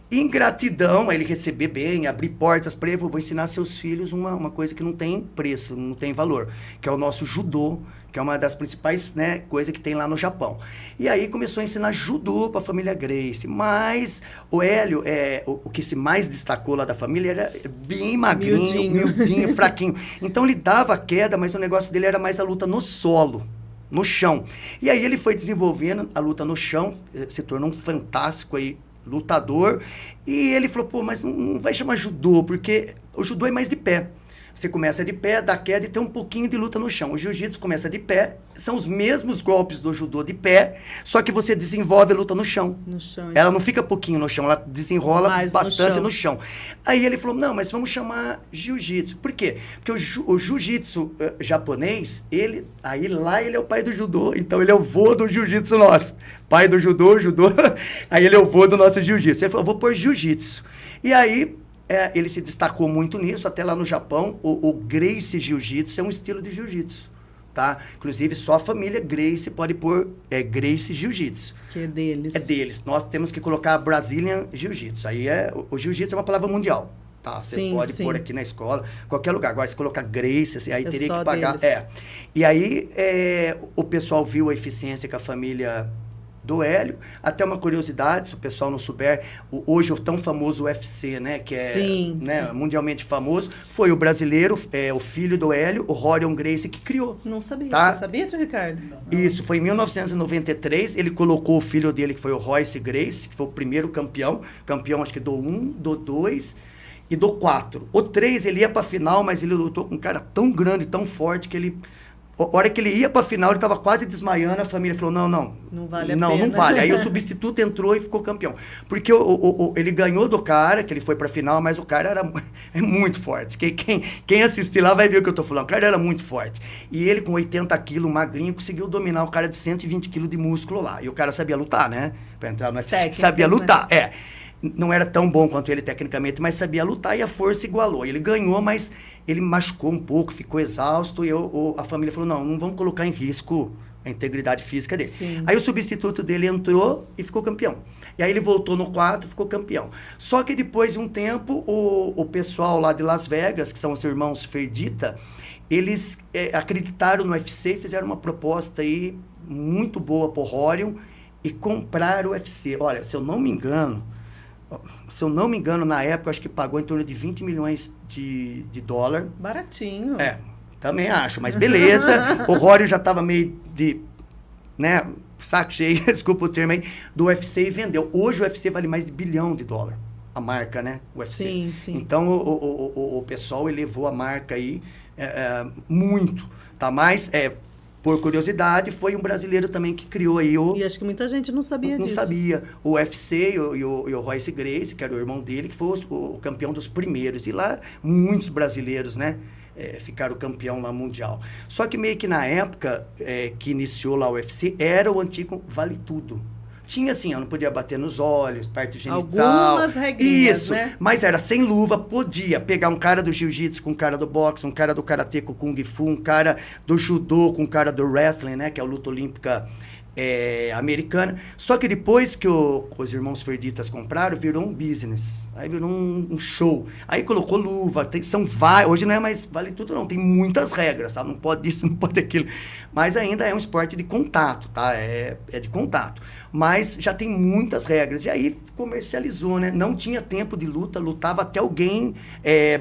Speaker 2: Em gratidão a ele receber bem, abrir portas para ele, vou ensinar seus filhos uma coisa que não tem preço, não tem valor, que é o nosso judô, que é uma das principais, né, coisas que tem lá no Japão. E aí começou a ensinar judô para a família Gracie, mas o Hélio, o que se mais destacou lá da família era bem magrinho, miudinho, fraquinho. Então ele dava queda, mas o negócio dele era mais a luta no solo, no chão. E aí ele foi desenvolvendo a luta no chão, se tornou um fantástico aí, lutador, e ele falou, mas não vai chamar judô, porque o judô é mais de pé. Você começa de pé, dá queda e tem um pouquinho de luta no chão. O jiu-jitsu começa de pé, são os mesmos golpes do judô de pé, só que você desenvolve a luta no chão.
Speaker 1: No chão.
Speaker 2: Ela não fica pouquinho no chão, ela desenrola
Speaker 1: mais
Speaker 2: bastante no chão. Aí ele falou, não, mas vamos chamar jiu-jitsu. Por quê? Porque o jiu-jitsu japonês, ele é o pai do judô, então ele é o vô do jiu-jitsu nosso. Pai do judô, aí ele é o vô do nosso jiu-jitsu. Ele falou, vou pôr jiu-jitsu. E aí, ele se destacou muito nisso, até lá no Japão, o Gracie Jiu-Jitsu é um estilo de jiu-jitsu, tá? Inclusive, só a família Gracie pode pôr Gracie Jiu-Jitsu.
Speaker 1: Que é deles.
Speaker 2: É deles. Nós temos que colocar Brazilian Jiu-Jitsu. Aí o jiu-jitsu é uma palavra mundial, tá? Você pode pôr aqui na escola, qualquer lugar. Agora, se colocar Gracie, assim, aí teria que pagar. Deles. E aí, o pessoal viu a eficiência que a família do Hélio. Até uma curiosidade, se o pessoal não souber, hoje o tão famoso UFC, né, que é mundialmente famoso, foi o brasileiro, o filho do Hélio, o Rorion Gracie, que criou.
Speaker 1: Não sabia.
Speaker 2: Tá?
Speaker 1: Você sabia, tio Ricardo?
Speaker 2: Isso, foi em 1993, ele colocou o filho dele, que foi o Royce Gracie, que foi o primeiro campeão acho que do 1, do 2 e do 4. O 3, ele ia pra final, mas ele lutou com um cara tão grande, tão forte, que ele... A hora que ele ia pra final, ele tava quase desmaiando, a família falou, não vale a pena. Não vale. Aí o substituto entrou e ficou campeão. Porque ele ganhou do cara, que ele foi pra final, mas o cara é muito forte. Quem assistir lá vai ver o que eu tô falando. O cara era muito forte. E ele, com 80 quilos, magrinho, conseguiu dominar o cara de 120 quilos de músculo lá. E o cara sabia lutar, né? Pra entrar no UFC, sabia lutar. Né? Não era tão bom quanto ele tecnicamente, mas sabia lutar e a força igualou. Ele ganhou, mas ele machucou um pouco, ficou exausto e a família falou, não vamos colocar em risco a integridade física dele.
Speaker 1: Sim.
Speaker 2: Aí o substituto dele entrou e ficou campeão. E aí ele voltou no 4 e ficou campeão. Só que depois de um tempo, o pessoal lá de Las Vegas, que são os irmãos Ferdita, eles acreditaram no UFC e fizeram uma proposta aí muito boa pro Rorion e compraram o UFC. Olha, se eu não me engano, na época, acho que pagou em torno de 20 milhões de dólar.
Speaker 1: Baratinho.
Speaker 2: Também acho, mas beleza. O Rorion já estava meio de, né, saco cheio, desculpa o termo aí, do UFC e vendeu. Hoje o UFC vale mais de $1 bilhão, a marca, né, o UFC.
Speaker 1: Sim.
Speaker 2: Então, o pessoal elevou a marca aí muito, tá? Mas, por curiosidade, foi um brasileiro também que criou aí
Speaker 1: E acho que muita gente não sabia disso.
Speaker 2: Não sabia. O UFC e o Royce Gracie, que era o irmão dele, que foi o campeão dos primeiros. E lá, muitos brasileiros, né, ficaram campeão lá mundial. Só que meio que na época que iniciou lá o UFC, era o antigo Vale Tudo. Tinha assim, eu não podia bater nos olhos, parte genital.
Speaker 1: Algumas regrinhas,
Speaker 2: Isso,
Speaker 1: né?
Speaker 2: mas era sem luva, podia pegar um cara do jiu-jitsu com um cara do boxe, um cara do karatê com o kung fu, um cara do judô com um cara do wrestling, né? Que é a luta olímpica americana. Só que depois que os irmãos Ferditas compraram, virou um business. Aí virou um show. Aí colocou luva, hoje não é mais Vale Tudo não, tem muitas regras, tá? Não pode isso, não pode aquilo. Mas ainda é um esporte de contato, tá? É de contato. Mas já tem muitas regras. E aí comercializou, né? Não tinha tempo de luta, lutava até alguém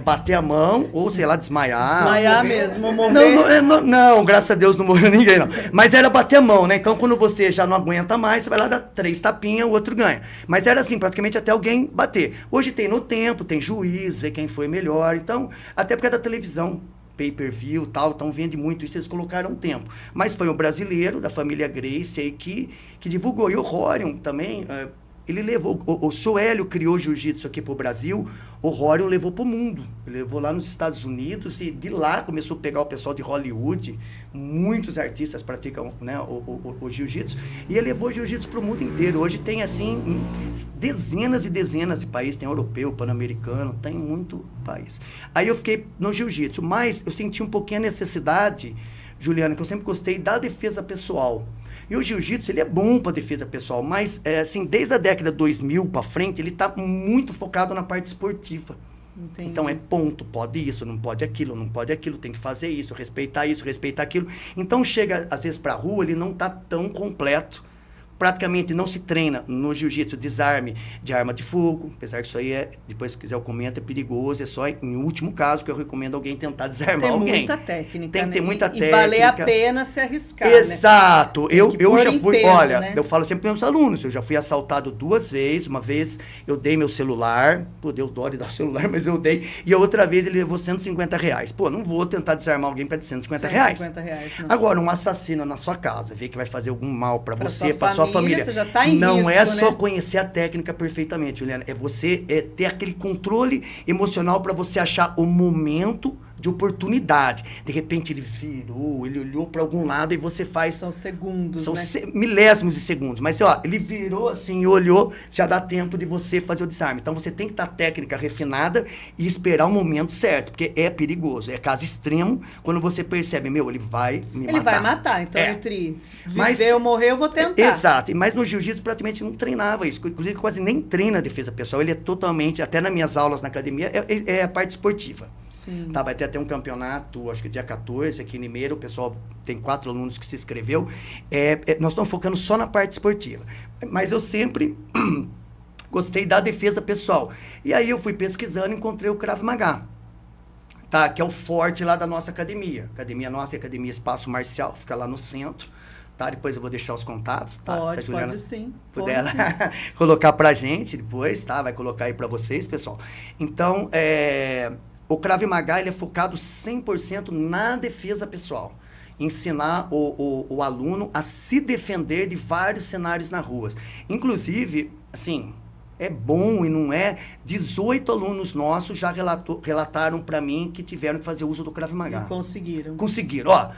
Speaker 2: bater a mão ou, sei lá, desmaiar.
Speaker 1: Desmaiar mesmo, morrer.
Speaker 2: Não, graças a Deus não morreu ninguém, não. Mas era bater a mão, né? Então, quando você já não aguenta mais, você vai lá dar 3 tapinhas, o outro ganha. Mas era assim, praticamente até alguém bater. Hoje tem no tempo, tem juiz, vê quem foi melhor. Então, até porque é da televisão, pay-per-view e tal, então vende muito isso, eles colocaram tempo. Mas foi um brasileiro da família Gracie aí que divulgou. E o Rorion também, ele levou, o seu Hélio criou jiu-jitsu aqui pro Brasil, o Rorion levou pro mundo. Ele levou lá nos Estados Unidos e de lá começou a pegar o pessoal de Hollywood, muitos artistas praticam, né, o jiu-jitsu, e ele levou o jiu-jitsu pro mundo inteiro. Hoje tem, assim, dezenas e dezenas de países, tem europeu, pan-americano, tem muito país. Aí eu fiquei no jiu-jitsu, mas eu senti um pouquinho a necessidade, Juliana, que eu sempre gostei da defesa pessoal. E o jiu-jitsu, ele é bom para defesa pessoal, mas, assim, desde a década de 2000 para frente, ele está muito focado na parte esportiva.
Speaker 1: Entendi.
Speaker 2: Então, ponto, pode isso, não pode aquilo, tem que fazer isso, respeitar aquilo. Então, chega, às vezes, para a rua, ele não está tão completo praticamente não se treina no jiu-jitsu desarme de arma de fogo, apesar que isso aí depois se quiser eu comento, é perigoso, é só em último caso que eu recomendo alguém tentar desarmar alguém.
Speaker 1: Tem muita técnica,
Speaker 2: tem que ter muita técnica.
Speaker 1: E valer a pena se arriscar,
Speaker 2: Exato.
Speaker 1: Né?
Speaker 2: Eu já fui,
Speaker 1: peso,
Speaker 2: olha,
Speaker 1: né?
Speaker 2: eu falo sempre para meus alunos, eu já fui assaltado 2 vezes, uma vez eu dei meu celular, pô, deu dó de dar o celular, mas eu dei, e a outra vez ele levou R$150. Pô, não vou tentar desarmar alguém para R$150.
Speaker 1: R$150 não.
Speaker 2: Agora, um assassino na sua casa, vê que vai fazer algum mal para você, para
Speaker 1: sua
Speaker 2: sua família.
Speaker 1: Você já tá em
Speaker 2: não
Speaker 1: risco,
Speaker 2: é só
Speaker 1: né?
Speaker 2: conhecer a técnica perfeitamente, Juliana. É você ter aquele controle emocional para você achar o momento de oportunidade. De repente ele virou, ele olhou para algum lado e você faz...
Speaker 1: São segundos,
Speaker 2: São
Speaker 1: né?
Speaker 2: milésimos de segundos. Mas, ó, ele virou assim e olhou, já dá tempo de você fazer o desarme. Então, você tem que estar técnica refinada e esperar o momento certo, porque é perigoso. É caso extremo, quando você percebe, meu, ele vai me matar.
Speaker 1: Ele vai matar, então entre viver ou morrer, eu vou tentar.
Speaker 2: Exato. Mas no jiu-jitsu, praticamente não treinava isso. Inclusive, quase nem treina a defesa pessoal. Ele é totalmente, até nas minhas aulas na academia, é a parte esportiva.
Speaker 1: Sim.
Speaker 2: Tá, vai ter até um campeonato, acho que dia 14, aqui em Limeira, o pessoal tem 4 alunos que se inscreveu. Nós estamos focando só na parte esportiva. Mas eu sempre gostei da defesa pessoal. E aí eu fui pesquisando e encontrei o Krav Maga, tá, que é o forte lá da nossa academia. Academia nossa é a Academia Espaço Marcial, fica lá no centro. Tá, depois eu vou deixar os contatos, tá?
Speaker 1: Pode,
Speaker 2: se a Juliana
Speaker 1: pode sim.
Speaker 2: puder colocar pra gente depois, tá? Vai colocar aí pra vocês, pessoal. Então, o Krav Maga, ele é focado 100% na defesa pessoal. Ensinar o aluno a se defender de vários cenários na rua. Inclusive, assim, é bom e não é, 18 alunos nossos já relataram para mim que tiveram que fazer uso do Krav Maga.
Speaker 1: E conseguiram.
Speaker 2: Conseguiram, ó.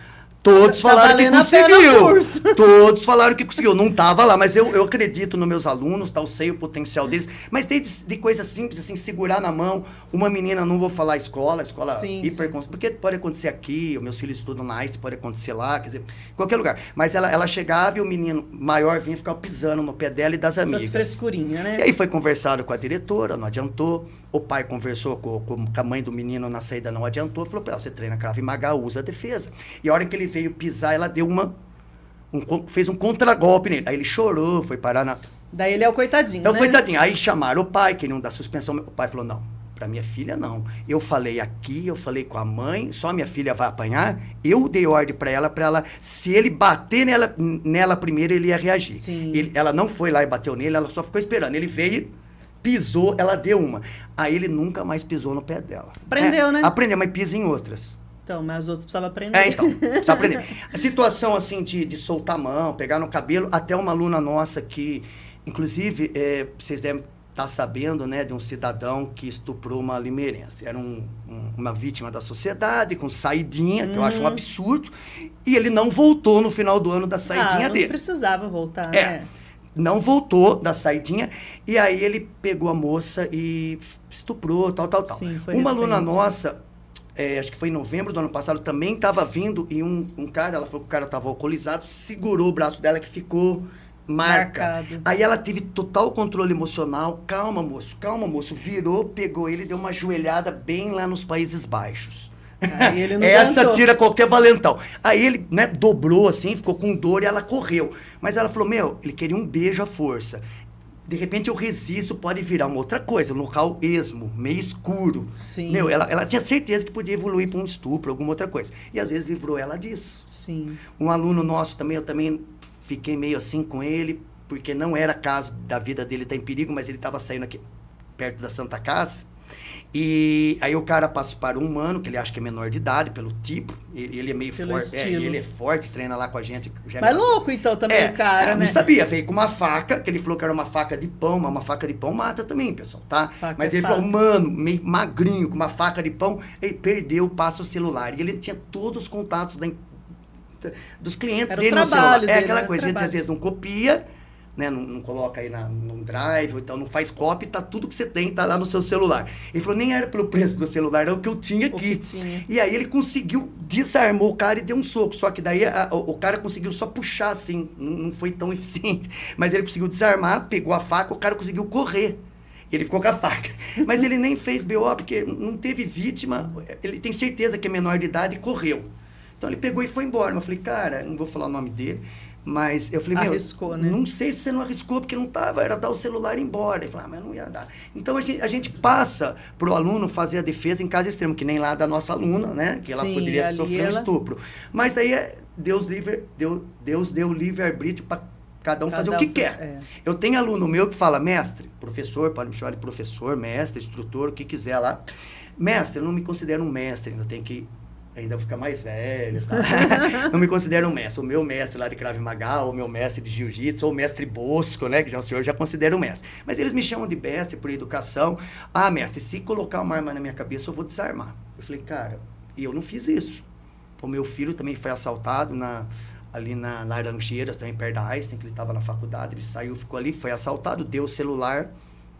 Speaker 2: Todos falaram que conseguiu. Todos falaram que conseguiu. Não estava lá, mas eu acredito nos meus alunos, tá? Eu sei o potencial deles. Mas desde de coisas simples, assim, segurar na mão. Uma menina, não vou falar escola
Speaker 1: sim,
Speaker 2: hiper... Sim. Porque pode acontecer aqui, os meus filhos estudam na ICE, pode acontecer lá, quer dizer, qualquer lugar. Mas ela chegava e o menino maior vinha ficar pisando no pé dela e das amigas.
Speaker 1: Essas frescurinhas, né?
Speaker 2: E aí foi conversado com a diretora, não adiantou. O pai conversou com a mãe do menino na saída, não adiantou. Falou pra ela, você treina Krav Maga, usa a defesa. E a hora que ele veio pisar, ela deu fez um contragolpe nele. Aí ele chorou, foi parar na...
Speaker 1: Daí ele é o coitadinho,
Speaker 2: né?
Speaker 1: coitadinho.
Speaker 2: Aí chamaram o pai, queriam dar suspensão. O pai falou, não, pra minha filha não. Eu falei aqui, eu falei com a mãe, só minha filha vai apanhar. Eu dei ordem pra ela, se ele bater nela primeiro, ele ia reagir.
Speaker 1: Sim.
Speaker 2: Ela não foi lá e bateu nele, ela só ficou esperando. Ele veio, pisou, ela deu uma. Aí ele nunca mais pisou no pé dela.
Speaker 1: Aprendeu, né?
Speaker 2: Aprendeu, mas pisa em outras.
Speaker 1: Então, mas os outros precisavam aprender.
Speaker 2: Então, precisa aprender. A situação, assim, de soltar a mão, pegar no cabelo, até uma aluna nossa que, inclusive, vocês devem estar sabendo, né, de um cidadão que estuprou uma limeirense. Era uma vítima da sociedade, com saidinha, que eu acho um absurdo, e ele não voltou no final do ano da saidinha dele.
Speaker 1: Não precisava voltar, né?
Speaker 2: Não voltou da saidinha, e aí ele pegou a moça e estuprou, tal.
Speaker 1: Sim, foi
Speaker 2: uma
Speaker 1: recente.
Speaker 2: aluna nossa... acho que foi em novembro do ano passado, também estava vindo e um cara, ela falou que o cara estava alcoolizado, segurou o braço dela que ficou marcado. Aí ela teve total controle emocional, calma moço, virou, pegou ele e deu uma joelhada bem lá nos Países Baixos.
Speaker 1: Aí ele não
Speaker 2: Essa
Speaker 1: aguentou.
Speaker 2: tira qualquer valentão. Aí ele, né, dobrou assim, ficou com dor e ela correu. Mas ela falou, ele queria um beijo à força. De repente eu resisto, pode virar uma outra coisa, um local esmo, meio escuro.
Speaker 1: Sim.
Speaker 2: Ela tinha certeza que podia evoluir para um estupro, alguma outra coisa. E às vezes livrou ela disso.
Speaker 1: Sim.
Speaker 2: Um aluno nosso também, eu também fiquei meio assim com ele, porque não era caso da vida dele estar em perigo, mas ele estava saindo aqui perto da Santa Casa. E aí o cara passa para um mano, que ele acha que é menor de idade, pelo tipo, ele é meio forte, ele é forte, treina lá com a gente.
Speaker 1: Mas louco então também o cara, né?
Speaker 2: Não sabia, veio com uma faca, que ele falou que era uma faca de pão, mas uma faca de pão mata também, pessoal, tá? Mas ele falou, mano, meio magrinho, com uma faca de pão, ele perdeu, passa o celular. E ele tinha todos os contatos dos clientes dele no celular.
Speaker 1: Dele,
Speaker 2: aquela coisa, a gente às vezes não copia, né, não coloca aí num drive, ou então não faz copy, tá tudo que você tem, tá lá no seu celular. Ele falou, nem era pelo preço do celular, era o que eu tinha aqui. E aí ele conseguiu, desarmou o cara e deu um soco, só que daí o cara conseguiu só puxar assim, não foi tão eficiente, mas ele conseguiu desarmar, pegou a faca, o cara conseguiu correr. Ele ficou com a faca. Mas ele nem fez BO, porque não teve vítima, ele tem certeza que é menor de idade e correu. Então ele pegou e foi embora. Eu falei, cara, não vou falar o nome dele, mas eu falei,
Speaker 1: arriscou, né?
Speaker 2: Não sei se você não arriscou, porque não tava, era dar o celular e ir embora. Ele falou, mas não ia dar. Então a gente passa pro aluno fazer a defesa em caso extremo, que nem lá da nossa aluna, né? Que ela poderia sofrer um estupro. Mas aí Deus deu livre-arbítrio para cada um fazer o que quer. Eu tenho aluno meu que fala, mestre, professor, pode me chamar de professor, mestre, instrutor, o que quiser lá. Mestre, eu não me considero um mestre, ainda tenho que ainda ficar mais velho, tá? Não me considero um mestre. O meu mestre lá de Krav Maga, ou meu mestre de Jiu-Jitsu, ou o mestre Bosco, né? Que já o senhor já considera um mestre. Mas eles me chamam de mestre por educação. Ah, mestre, se colocar uma arma na minha cabeça, eu vou desarmar. Eu falei, cara, e eu não fiz isso. O meu filho também foi assaltado ali na Laranjeiras, também perto da Einstein, que ele estava na faculdade. Ele saiu, ficou ali, foi assaltado, deu o celular.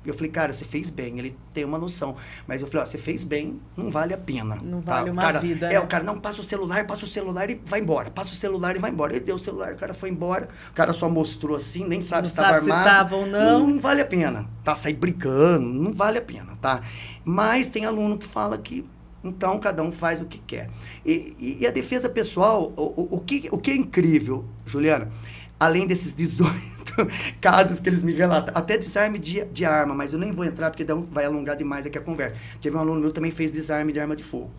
Speaker 2: Eu falei, cara, você fez bem, ele tem uma noção. Mas eu falei, ó, você fez bem, não vale a pena.
Speaker 1: Não vale uma vida.
Speaker 2: O cara, não, passa o celular e vai embora. Passa o celular e vai embora. Ele deu o celular, o cara foi embora. O cara só mostrou assim, nem sabe se estava armado.
Speaker 1: Se estava ou não.
Speaker 2: Não vale a pena, tá? Sair brincando, não vale a pena, tá? Mas tem aluno que fala que, então, cada um faz o que quer. E a defesa pessoal, o que é incrível, Juliana, além desses 18 casos que eles me relatam, até desarme de arma, mas eu nem vou entrar porque vai alongar demais aqui a conversa. Teve um aluno meu que também fez desarme de arma de fogo.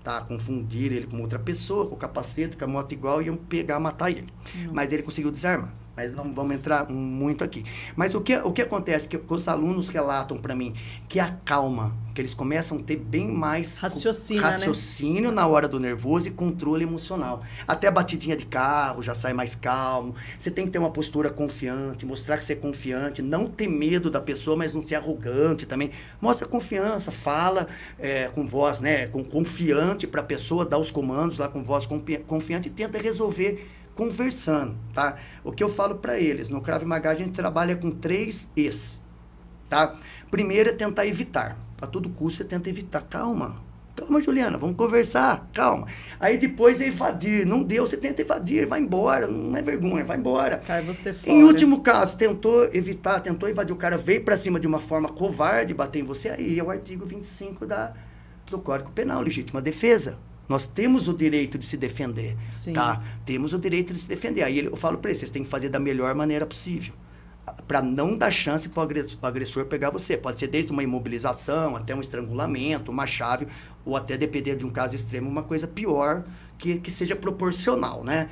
Speaker 2: Tá? Confundir ele com outra pessoa, com o capacete, com a moto igual, e iam pegar, matar ele. Nossa. Mas ele conseguiu desarmar. Mas não vamos entrar muito aqui. Mas o que acontece, que os alunos relatam para mim, que a calma, que eles começam a ter bem mais raciocínio, né? Na hora do nervoso e controle emocional. Até a batidinha de carro já sai mais calmo. Você tem que ter uma postura confiante, mostrar que você é confiante, não ter medo da pessoa, mas não ser arrogante também. Mostra confiança, fala com voz, né, confiante para a pessoa, dá os comandos lá com voz confiante e tenta resolver conversando, tá? O que eu falo para eles, no Krav Maga a gente trabalha com 3 E's, tá? Primeiro é tentar evitar. A todo custo você tenta evitar. Calma, Juliana, vamos conversar, calma. Aí depois é evadir. Não deu, você tenta evadir, vai embora, não é vergonha, vai embora.
Speaker 1: Cai você fora.
Speaker 2: Em último caso, tentou evitar, tentou evadir, o cara veio para cima de uma forma covarde, bater em você, aí é o artigo 25 do Código Penal, legítima defesa. Nós temos o direito de se defender, tá? Temos o direito de se defender. Aí eu falo para eles, vocês têm que fazer da melhor maneira possível, para não dar chance para o agressor pegar você. Pode ser desde uma imobilização, até um estrangulamento, uma chave, ou até, depender de um caso extremo, uma coisa pior que seja proporcional, né?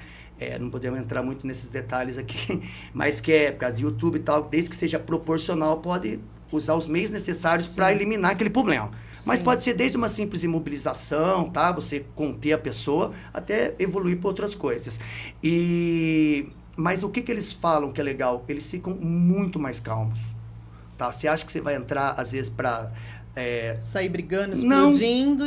Speaker 2: Não podemos entrar muito nesses detalhes aqui, mas que por causa de YouTube e tal, desde que seja proporcional, pode usar os meios necessários para eliminar aquele problema. Sim. Mas pode ser desde uma simples imobilização, tá? Você conter a pessoa, até evoluir para outras coisas. Mas o que eles falam que é legal? Eles ficam muito mais calmos, tá? Você acha que você vai entrar, às vezes, para...
Speaker 1: sair brigando, explodindo,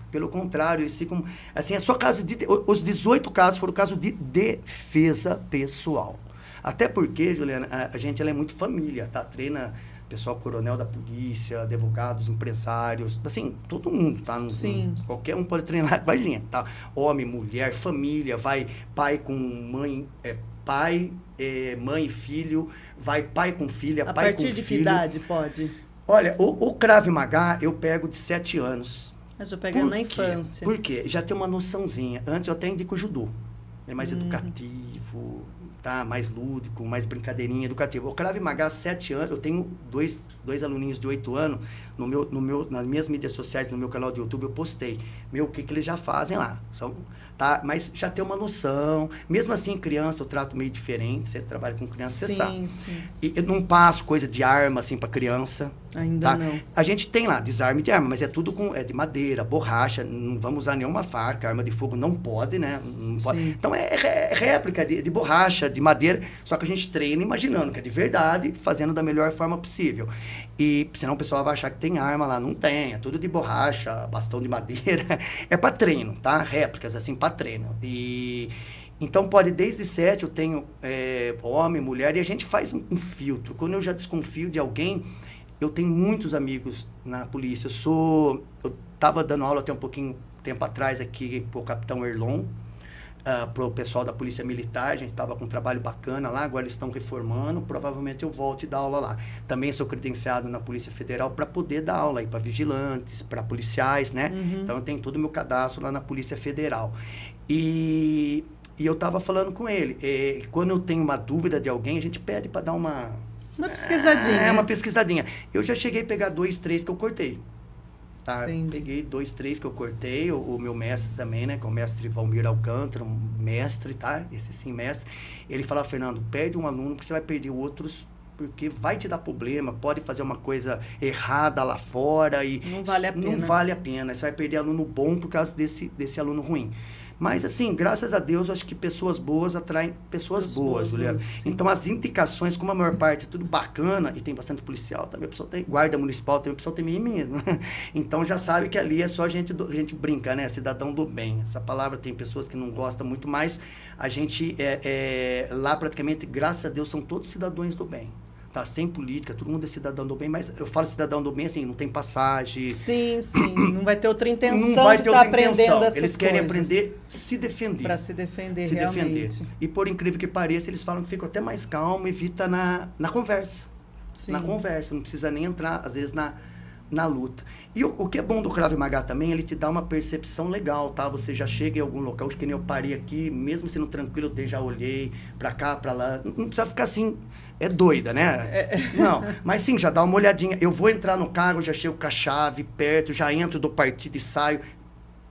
Speaker 2: Pelo contrário, eles ficam... Assim, é só caso de... Os 18 casos foram caso de defesa pessoal. Até porque, Juliana, a gente ela é muito família, tá? Treina pessoal coronel da polícia, advogados, empresários, assim, todo mundo, tá?
Speaker 1: Sim.
Speaker 2: Qualquer um pode treinar com a gente, tá? Homem, mulher, família, vai pai com mãe, mãe e filho, vai pai com filha, pai com filho.
Speaker 1: A partir de que idade pode?
Speaker 2: Olha, o Krav Maga eu pego de 7 anos.
Speaker 1: Eu já pego na infância.
Speaker 2: Por quê? Já tem uma noçãozinha. Antes eu até indico o judô. É mais educativo, tá? Mais lúdico, mais brincadeirinha educativa. O Krav Maga, 7 anos, eu tenho dois aluninhos de 8 anos, nas minhas mídias sociais, no meu canal do YouTube, eu postei. O que eles já fazem lá. Tá? Mas já tem uma noção. Mesmo assim, criança, eu trato meio diferente. Você trabalha com criança, você sabe.
Speaker 1: Sim.
Speaker 2: E eu não passo coisa de arma, assim, pra criança.
Speaker 1: Ainda não.
Speaker 2: A gente tem lá desarme de arma, mas é tudo de madeira, borracha, não vamos usar nenhuma faca, arma de fogo não pode, né? Não pode. Então é réplica de borracha, de madeira, só que a gente treina imaginando que é de verdade, fazendo da melhor forma possível. E senão o pessoal vai achar que tem arma lá, não tem, é tudo de borracha, bastão de madeira, é para treino, tá? Réplicas assim, para treino. Então pode, desde 7 eu tenho homem, mulher, e a gente faz um filtro. Quando eu já desconfio de alguém, eu tenho muitos amigos na polícia. Eu estava dando aula até um pouquinho tempo atrás aqui pro Capitão Erlon, pro pessoal da Polícia Militar, a gente estava com um trabalho bacana lá, agora eles estão reformando, provavelmente eu volto e dar aula lá. Também sou credenciado na Polícia Federal para poder dar aula aí para vigilantes, para policiais, né? Então eu tenho todo o meu cadastro lá na Polícia Federal. E eu estava falando com ele, quando eu tenho uma dúvida de alguém, a gente pede para dar uma
Speaker 1: pesquisadinha.
Speaker 2: Uma pesquisadinha. Eu já cheguei a pegar 2, 3 que eu cortei. Tá, peguei 2, 3 que eu cortei, o meu mestre também, né, que é o mestre Valmir Alcântara, um mestre, tá, esse sim mestre, ele fala, Fernando, perde um aluno porque você vai perder outros, porque vai te dar problema, pode fazer uma coisa errada lá fora e
Speaker 1: não vale a pena.
Speaker 2: Não vale a pena, você vai perder aluno bom por causa desse aluno ruim. Mas, assim, graças a Deus, eu acho que pessoas boas atraem pessoas boas, Juliana. Então, as indicações, como a maior parte é tudo bacana, e tem bastante policial também, a pessoa tem guarda municipal, tem a pessoa tem mesmo. Então, já sabe que ali é só a gente brinca, né? Cidadão do bem. Essa palavra tem pessoas que não gostam muito, mas a gente, lá praticamente, graças a Deus, são todos cidadãos do bem. Tá, sem política, todo mundo é cidadão do bem, mas eu falo cidadão do bem assim, não tem passagem.
Speaker 1: Sim, não vai ter outra intenção
Speaker 2: não vai
Speaker 1: de
Speaker 2: ter
Speaker 1: estar
Speaker 2: outra
Speaker 1: aprendendo
Speaker 2: intenção.
Speaker 1: essas
Speaker 2: Eles querem
Speaker 1: coisas.
Speaker 2: aprender se defender.
Speaker 1: Para se defender, realmente.
Speaker 2: E por incrível que pareça, eles falam que ficam até mais calmo, evita na conversa.
Speaker 1: Sim.
Speaker 2: Na conversa, não precisa nem entrar, às vezes, na luta. E o que é bom do Krav Maga também, ele te dá uma percepção legal, tá? Você já chega em algum local, que nem eu parei aqui, mesmo sendo tranquilo, eu já olhei pra cá, pra lá. Não precisa ficar assim, doida, né? Não, mas sim, já dá uma olhadinha. Eu vou entrar no carro, já chego com a chave perto, já entro do partido e saio.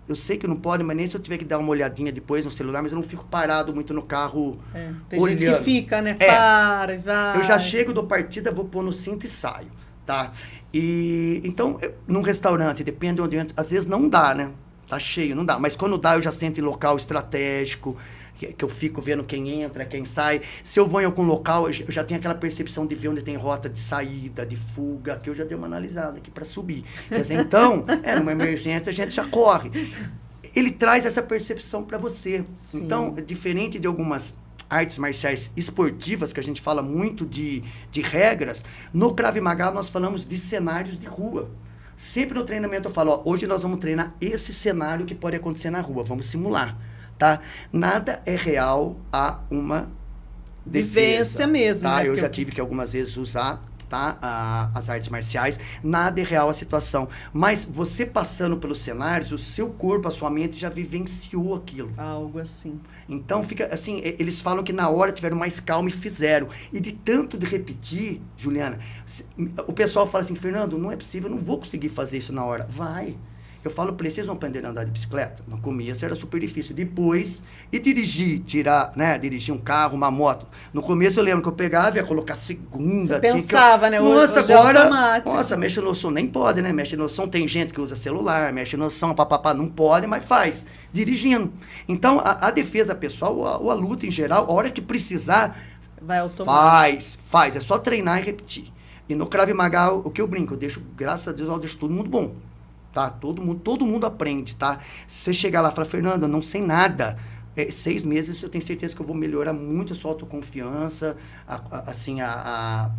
Speaker 2: Eu sei que não pode, mas nem se eu tiver que dar uma olhadinha depois no celular, mas eu não fico parado muito no carro
Speaker 1: tem
Speaker 2: olhando.
Speaker 1: gente que fica, né? Para e vai.
Speaker 2: Eu já chego do partido, vou pôr no cinto e saio, tá? E então, num restaurante, depende de onde eu entro, às vezes não dá, né? Tá cheio, não dá. Mas quando dá, eu já sento em local estratégico, que eu fico vendo quem entra, quem sai. Se eu vou em algum local, eu já tenho aquela percepção de ver onde tem rota de saída, de fuga, que eu já dei uma analisada aqui para subir. Quer dizer, então, numa emergência, a gente já corre. Ele traz essa percepção para você. Sim. Então, diferente de algumas artes marciais esportivas, que a gente fala muito de regras, no Krav Maga nós falamos de cenários de rua. Sempre no treinamento eu falo, hoje nós vamos treinar esse cenário que pode acontecer na rua, vamos simular, tá? Nada é real a uma
Speaker 1: vivência mesmo.
Speaker 2: Tá?
Speaker 1: Né?
Speaker 2: Eu já tive que algumas vezes usar, tá? As artes marciais, nada é real a situação, mas você passando pelos cenários, o seu corpo, a sua mente já vivenciou aquilo.
Speaker 1: Algo assim.
Speaker 2: Então, fica assim, eles falam que na hora tiveram mais calma e fizeram. E de tanto de repetir, Juliana, o pessoal fala assim, Fernando, não é possível, eu não vou conseguir fazer isso na hora. Vai. Eu falo para eles, vocês vão aprender a andar de bicicleta? No começo era super difícil. Depois, dirigir um carro, uma moto. No começo eu lembro que eu pegava e ia colocar segunda.
Speaker 1: Você pensava, né?
Speaker 2: Nossa,
Speaker 1: hoje
Speaker 2: agora...
Speaker 1: é automático.
Speaker 2: Nossa, mexe no som, nem pode, né? Mexe no som, tem gente que usa celular, mexe no som, papapá, não pode, mas faz. Dirigindo. Então, a defesa pessoal, ou a luta em geral, a hora que precisar,
Speaker 1: vai automático.
Speaker 2: Faz. É só treinar e repetir. E no Krav Maga, o que eu brinco, eu deixo, graças a Deus, eu deixo todo mundo bom. Tá? Todo mundo aprende, tá? Se você chegar lá e falar, Fernando, eu não sei nada, 6 meses eu tenho certeza que eu vou melhorar muito a sua autoconfiança,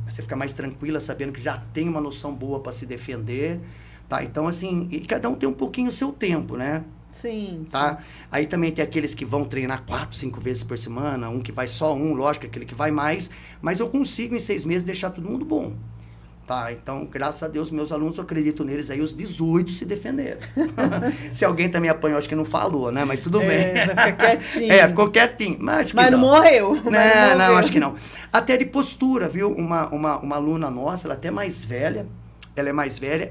Speaker 2: você ficar mais tranquila, sabendo que já tem uma noção boa para se defender, tá? Então, assim, e cada um tem um pouquinho o seu tempo, né?
Speaker 1: Sim,
Speaker 2: tá?
Speaker 1: sim.
Speaker 2: Aí também tem aqueles que vão treinar 4, 5 vezes por semana, um que vai só lógico, aquele que vai mais, mas eu consigo em 6 meses deixar todo mundo bom. Tá, então, graças a Deus, meus alunos, eu acredito neles aí, os 18 se defenderam. Se alguém também apanhou, acho que não falou, né? Mas tudo bem.
Speaker 1: Vai ficar quietinho.
Speaker 2: Ficou quietinho. Mas
Speaker 1: não morreu.
Speaker 2: Não, acho que não. Até de postura, viu? Uma aluna nossa, ela até mais velha,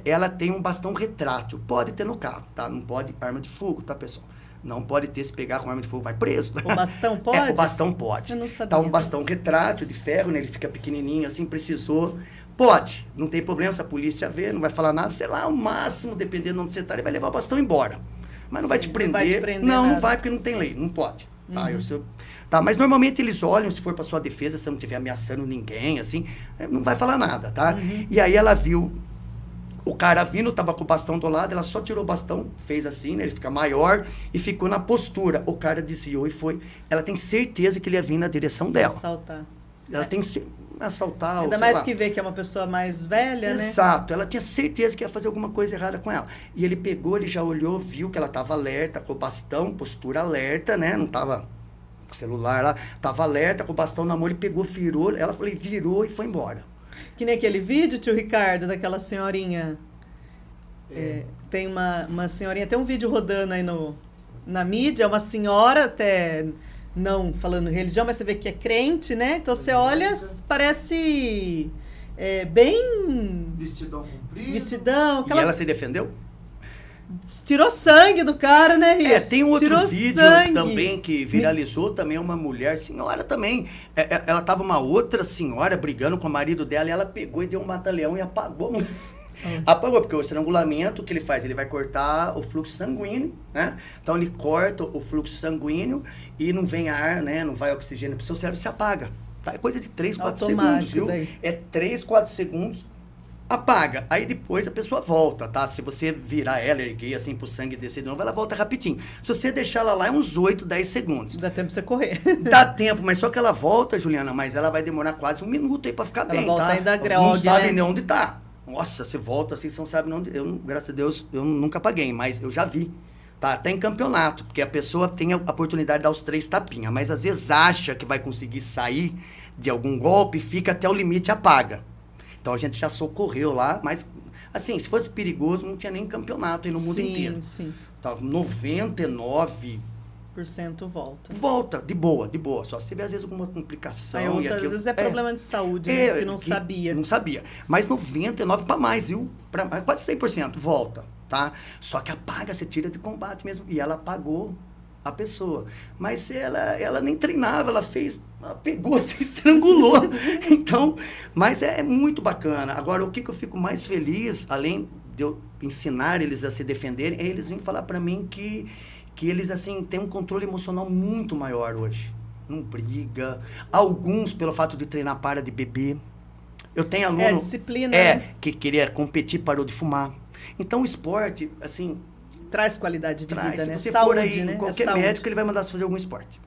Speaker 2: ela tem um bastão retrátil. Pode ter no carro, tá? Não pode arma de fogo, tá, pessoal? Não pode ter, se pegar com arma de fogo, vai preso.
Speaker 1: O bastão pode?
Speaker 2: O bastão pode.
Speaker 1: Eu não sabia.
Speaker 2: Tá um bastão retrátil de ferro, né? Ele fica pequenininho, assim, precisou. Pode, não tem problema, se a polícia vê, não vai falar nada, sei lá, o máximo, dependendo de onde você tá, ele vai levar o bastão embora. Mas não vai te prender. Não vai te prender não vai, porque não tem lei, não pode. Tá, tá, mas normalmente eles olham, se for pra sua defesa, se não estiver ameaçando ninguém, assim, não vai falar nada, tá? E aí ela viu o cara vindo, tava com o bastão do lado, ela só tirou o bastão, fez assim, né? Ele fica maior e ficou na postura. O cara desviou e foi. Ela tem certeza que ele ia vir na direção dela.
Speaker 1: Saltar.
Speaker 2: Ela tem assaltar.
Speaker 1: Ainda
Speaker 2: ou,
Speaker 1: mais
Speaker 2: lá.
Speaker 1: que vê que é uma pessoa mais velha, né?
Speaker 2: Exato, ela tinha certeza que ia fazer alguma coisa errada com ela. E ele pegou, ele já olhou, viu que ela estava alerta, com o bastão, postura alerta, né? Não estava com o celular lá, estava alerta, com o bastão na mão, ele pegou, virou, ela falou, virou e foi embora.
Speaker 1: Que nem aquele vídeo, tio Ricardo, daquela senhorinha. Tem uma senhorinha, tem um vídeo rodando aí na mídia, uma senhora, até não falando religião, mas você vê que é crente, né? Então você olha, parece bem...
Speaker 3: Vestidão comprido.
Speaker 1: Vestidão.
Speaker 2: E ela se defendeu?
Speaker 1: Tirou sangue do cara, né, Rios?
Speaker 2: Tem um outro
Speaker 1: Tirou
Speaker 2: vídeo
Speaker 1: sangue.
Speaker 2: também que viralizou, também uma mulher, senhora também, ela tava uma outra senhora brigando com o marido dela e ela pegou e deu um mata-leão e apagou. Apagou, porque o estrangulamento, o que ele faz? Ele vai cortar o fluxo sanguíneo, né? Então ele corta o fluxo sanguíneo e não vem ar, né? Não vai oxigênio pro seu cérebro, se apaga. Tá? É coisa de 3, 4 segundos, viu?
Speaker 1: Daí.
Speaker 2: É 3, 4 segundos, apaga. Aí depois a pessoa volta, tá? Se você virar ela, erguer assim pro sangue descer de novo, ela volta rapidinho. Se você deixar ela lá, é uns 8, 10 segundos.
Speaker 1: Dá tempo pra você correr.
Speaker 2: Dá tempo, mas só que ela volta, Juliana, mas ela vai demorar quase 1 minuto aí pra ficar bem,
Speaker 1: volta
Speaker 2: tá?
Speaker 1: ainda
Speaker 2: Não
Speaker 1: grog,
Speaker 2: sabe
Speaker 1: né?
Speaker 2: nem onde tá. Nossa, você volta assim, você não sabe onde... graças a Deus, eu nunca paguei, mas eu já vi. Tá? Até em campeonato, porque a pessoa tem a oportunidade de dar os 3 tapinhas, mas às vezes acha que vai conseguir sair de algum golpe, fica até o limite e apaga. Então a gente já socorreu lá, mas assim, se fosse perigoso, não tinha nem campeonato aí no mundo inteiro.
Speaker 1: Sim.
Speaker 2: Tava 99% volta, de boa. Só se tiver, às vezes, alguma complicação.
Speaker 1: Aí outras vezes é problema de saúde, né? Que não sabia.
Speaker 2: Não sabia. Mas 99% para mais, viu? Quase 100% volta, tá? Só que apaga, você tira de combate mesmo. E ela apagou a pessoa. Mas ela nem treinava, ela pegou, se estrangulou. Então, mas é muito bacana. Agora, o que eu fico mais feliz, além de eu ensinar eles a se defenderem, é eles virem falar para mim que eles, assim, têm um controle emocional muito maior hoje. Não briga. Alguns, pelo fato de treinar, para de beber. Eu tenho aluno...
Speaker 1: disciplina, né?
Speaker 2: Que queria competir, parou de fumar. Então, o esporte, assim...
Speaker 1: Traz qualidade de vida, né?
Speaker 2: Se você
Speaker 1: saúde,
Speaker 2: for aí,
Speaker 1: né?
Speaker 2: qualquer médico, ele vai mandar você fazer algum esporte.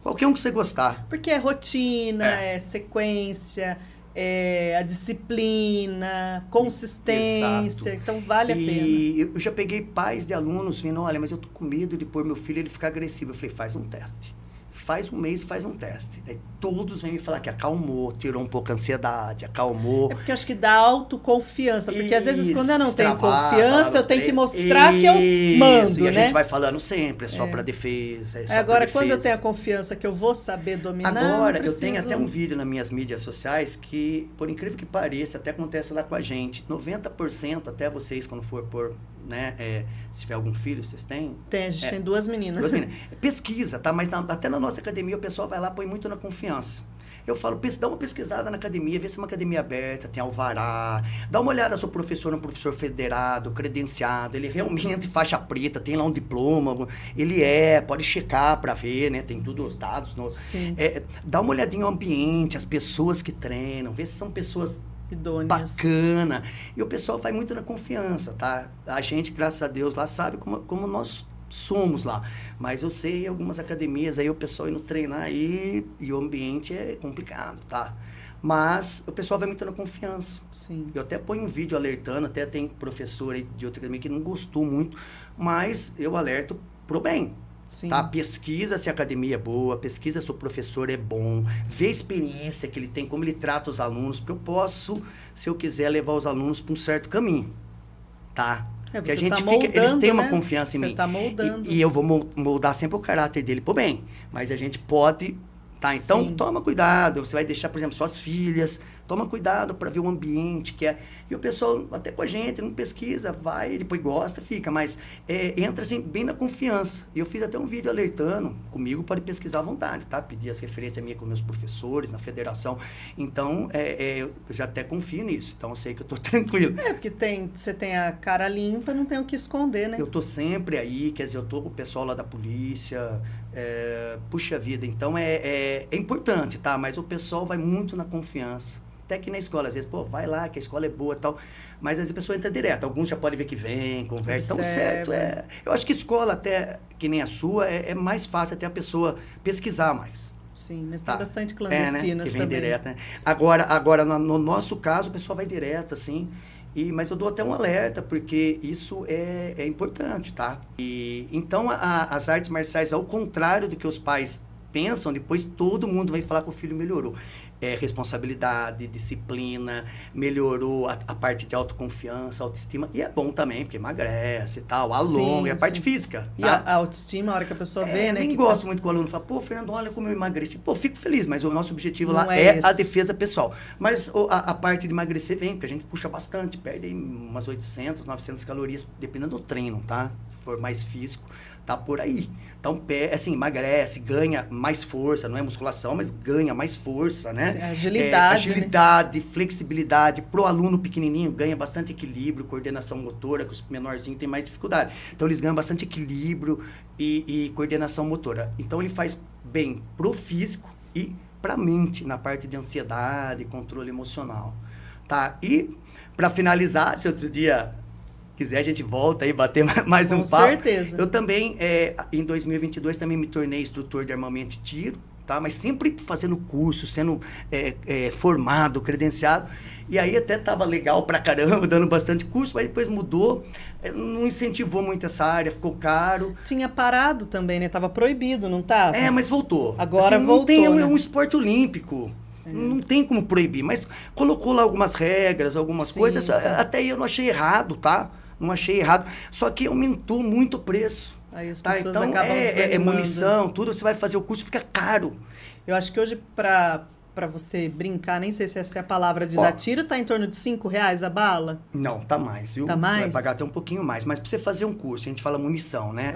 Speaker 2: Qualquer um que você gostar.
Speaker 1: Porque é rotina, é sequência... a disciplina, consistência,
Speaker 2: Exato.
Speaker 1: Então vale a pena.
Speaker 2: E eu já peguei pais de alunos vindo, olha, mas eu tô com medo de pôr meu filho ele ficar agressivo. Eu falei, faz um teste. Faz um mês e faz um teste. Aí todos vêm me falar que acalmou, tirou um pouco a ansiedade, acalmou.
Speaker 1: É porque eu acho que dá autoconfiança. Porque às vezes quando eu não tenho
Speaker 2: extravasa,
Speaker 1: confiança, eu tenho que mostrar que eu mando,
Speaker 2: e a
Speaker 1: né?
Speaker 2: gente vai falando sempre, é só pra defesa, é só
Speaker 1: Agora,
Speaker 2: pra defesa.
Speaker 1: quando eu tenho a confiança que eu vou saber dominar,
Speaker 2: Agora,
Speaker 1: eu preciso...
Speaker 2: tenho até um vídeo nas minhas mídias sociais que, por incrível que pareça, até acontece lá com a gente. 90%, até vocês, quando for por, né, se tiver algum filho, vocês têm?
Speaker 1: A gente tem 2 meninas.
Speaker 2: 2 meninas. Pesquisa, tá? Mas até na nossa academia, o pessoal vai lá, põe muito na confiança. Eu falo, dá uma pesquisada na academia, vê se é uma academia aberta, tem alvará, dá uma olhada, seu professor é um professor federado, credenciado, ele realmente faixa preta, tem lá um diploma, ele pode checar pra ver, né, tem tudo os dados.
Speaker 1: Sim.
Speaker 2: Dá uma olhadinha no ambiente, as pessoas que treinam, vê se são pessoas
Speaker 1: idôneas.
Speaker 2: Bacana. E o pessoal vai muito na confiança, tá? A gente, graças a Deus, lá sabe como nós somos lá. Mas eu sei algumas academias aí, o pessoal indo treinar aí e o ambiente é complicado, tá? Mas o pessoal vai muito na confiança.
Speaker 1: Sim.
Speaker 2: Eu até ponho um vídeo alertando, até tem professor aí de outra academia que não gostou muito, mas eu alerto pro bem.
Speaker 1: Sim.
Speaker 2: Tá? Pesquisa se a academia é boa, pesquisa se o professor é bom, vê a experiência que ele tem, como ele trata os alunos, porque eu posso, se eu quiser, levar os alunos para um certo caminho, tá? Porque a gente eles têm uma confiança em mim.
Speaker 1: Você tá moldando.
Speaker 2: E eu vou moldar sempre o caráter dele pro bem, mas a gente pode, tá? Então,
Speaker 1: Sim.
Speaker 2: Toma cuidado, você vai deixar, por exemplo, suas filhas, toma cuidado para ver o ambiente que é. E o pessoal, até com a gente, não pesquisa, vai, depois gosta, fica. Mas entra assim, bem na confiança. E eu fiz até um vídeo alertando, comigo pode pesquisar à vontade, tá? Pedir as referências minhas com meus professores, na federação. Então, eu já até confio nisso. Então, eu sei que eu tô tranquilo.
Speaker 1: Porque você tem a cara limpa, não tem o que esconder, né?
Speaker 2: Eu tô sempre aí, quer dizer, eu tô com o pessoal lá da polícia, puxa vida. Então, é importante, tá? Mas o pessoal vai muito na confiança. Até que na escola, às vezes, vai lá, que a escola é boa e tal. Mas às vezes a pessoa entra direto. Alguns já podem ver que vem, conversa. Então, certo, Eu acho que escola, até que nem a sua, é mais fácil até a pessoa pesquisar mais.
Speaker 1: Sim, mas
Speaker 2: tá?
Speaker 1: tem bastante clandestinas
Speaker 2: né? Que vem
Speaker 1: também.
Speaker 2: direto, né? Agora no nosso caso, o pessoal vai direto, assim. Mas eu dou até um alerta, porque isso é importante, tá? Então, as artes marciais, ao contrário do que os pais pensam, depois todo mundo vai falar que o filho melhorou. Responsabilidade, disciplina, melhorou a parte de autoconfiança, autoestima. E é bom também, porque emagrece e tal, alonga, e a parte física.
Speaker 1: E
Speaker 2: tá?
Speaker 1: a autoestima, a hora que a pessoa vê, né?
Speaker 2: Eu nem gosto muito que o aluno fala, pô, Fernando, olha como eu emagreci. Pô, fico feliz, mas o nosso objetivo lá é a defesa pessoal. Mas a parte de emagrecer vem, porque a gente puxa bastante, perde aí umas 800, 900 calorias, dependendo do treino, tá? Se for mais físico, tá por aí. Então, assim, emagrece, ganha mais força, não é musculação, mas ganha mais força, né?
Speaker 1: Agilidade,
Speaker 2: né? Flexibilidade. Pro aluno pequenininho, ganha bastante equilíbrio, coordenação motora, que os menorzinhos têm mais dificuldade. Então, eles ganham bastante equilíbrio e coordenação motora. Então, ele faz bem pro físico e pra mente, na parte de ansiedade, controle emocional, tá? E, para finalizar, se outro dia quiser, a gente volta aí, bater mais um papo. Com certeza. Eu também, em 2022, também me tornei instrutor de armamento e tiro, tá? Mas sempre fazendo curso, sendo formado, credenciado. E aí até tava legal pra caramba, dando bastante curso, mas depois mudou, não incentivou muito essa área, ficou caro.
Speaker 1: Tinha parado também, né? Tava proibido, não tava?
Speaker 2: Mas voltou.
Speaker 1: Agora
Speaker 2: assim,
Speaker 1: voltou,
Speaker 2: tem,
Speaker 1: né?
Speaker 2: É um esporte olímpico. Não tem como proibir, mas colocou lá algumas regras, algumas coisas, até aí eu não achei errado, tá? Não achei errado, só que aumentou muito o preço.
Speaker 1: Aí as
Speaker 2: tá?
Speaker 1: pessoas
Speaker 2: Então,
Speaker 1: acabam
Speaker 2: munição, tudo, você vai fazer o curso, fica caro.
Speaker 1: Eu acho que hoje, para você brincar, nem sei se essa é a palavra de dar tiro, tá em torno de R$5 a bala?
Speaker 2: Não, tá mais, viu?
Speaker 1: Tá mais?
Speaker 2: Vai pagar até um pouquinho mais, mas pra você fazer um curso, a gente fala munição, né?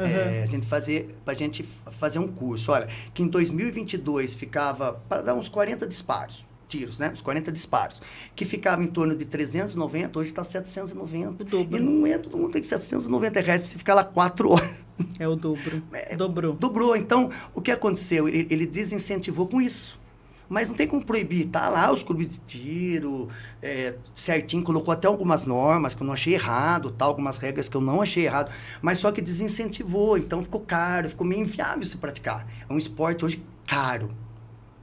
Speaker 2: Pra gente fazer um curso, olha, que em 2022 ficava, para dar uns 40 disparos, tiros, né? Uns 40 disparos, que ficava em torno de 390, hoje está 790.
Speaker 1: O dobro.
Speaker 2: E não todo mundo tem R$790 pra você ficar lá 4 horas.
Speaker 1: É o dobro. Dobrou.
Speaker 2: Dobrou. Então, o que aconteceu? Ele desincentivou com isso. Mas não tem como proibir. Tá lá os clubes de tiro, certinho, colocou até algumas normas que eu não achei errado, tá? Algumas regras que eu não achei errado, mas só que desincentivou, então ficou caro, ficou meio inviável se praticar. É um esporte hoje caro.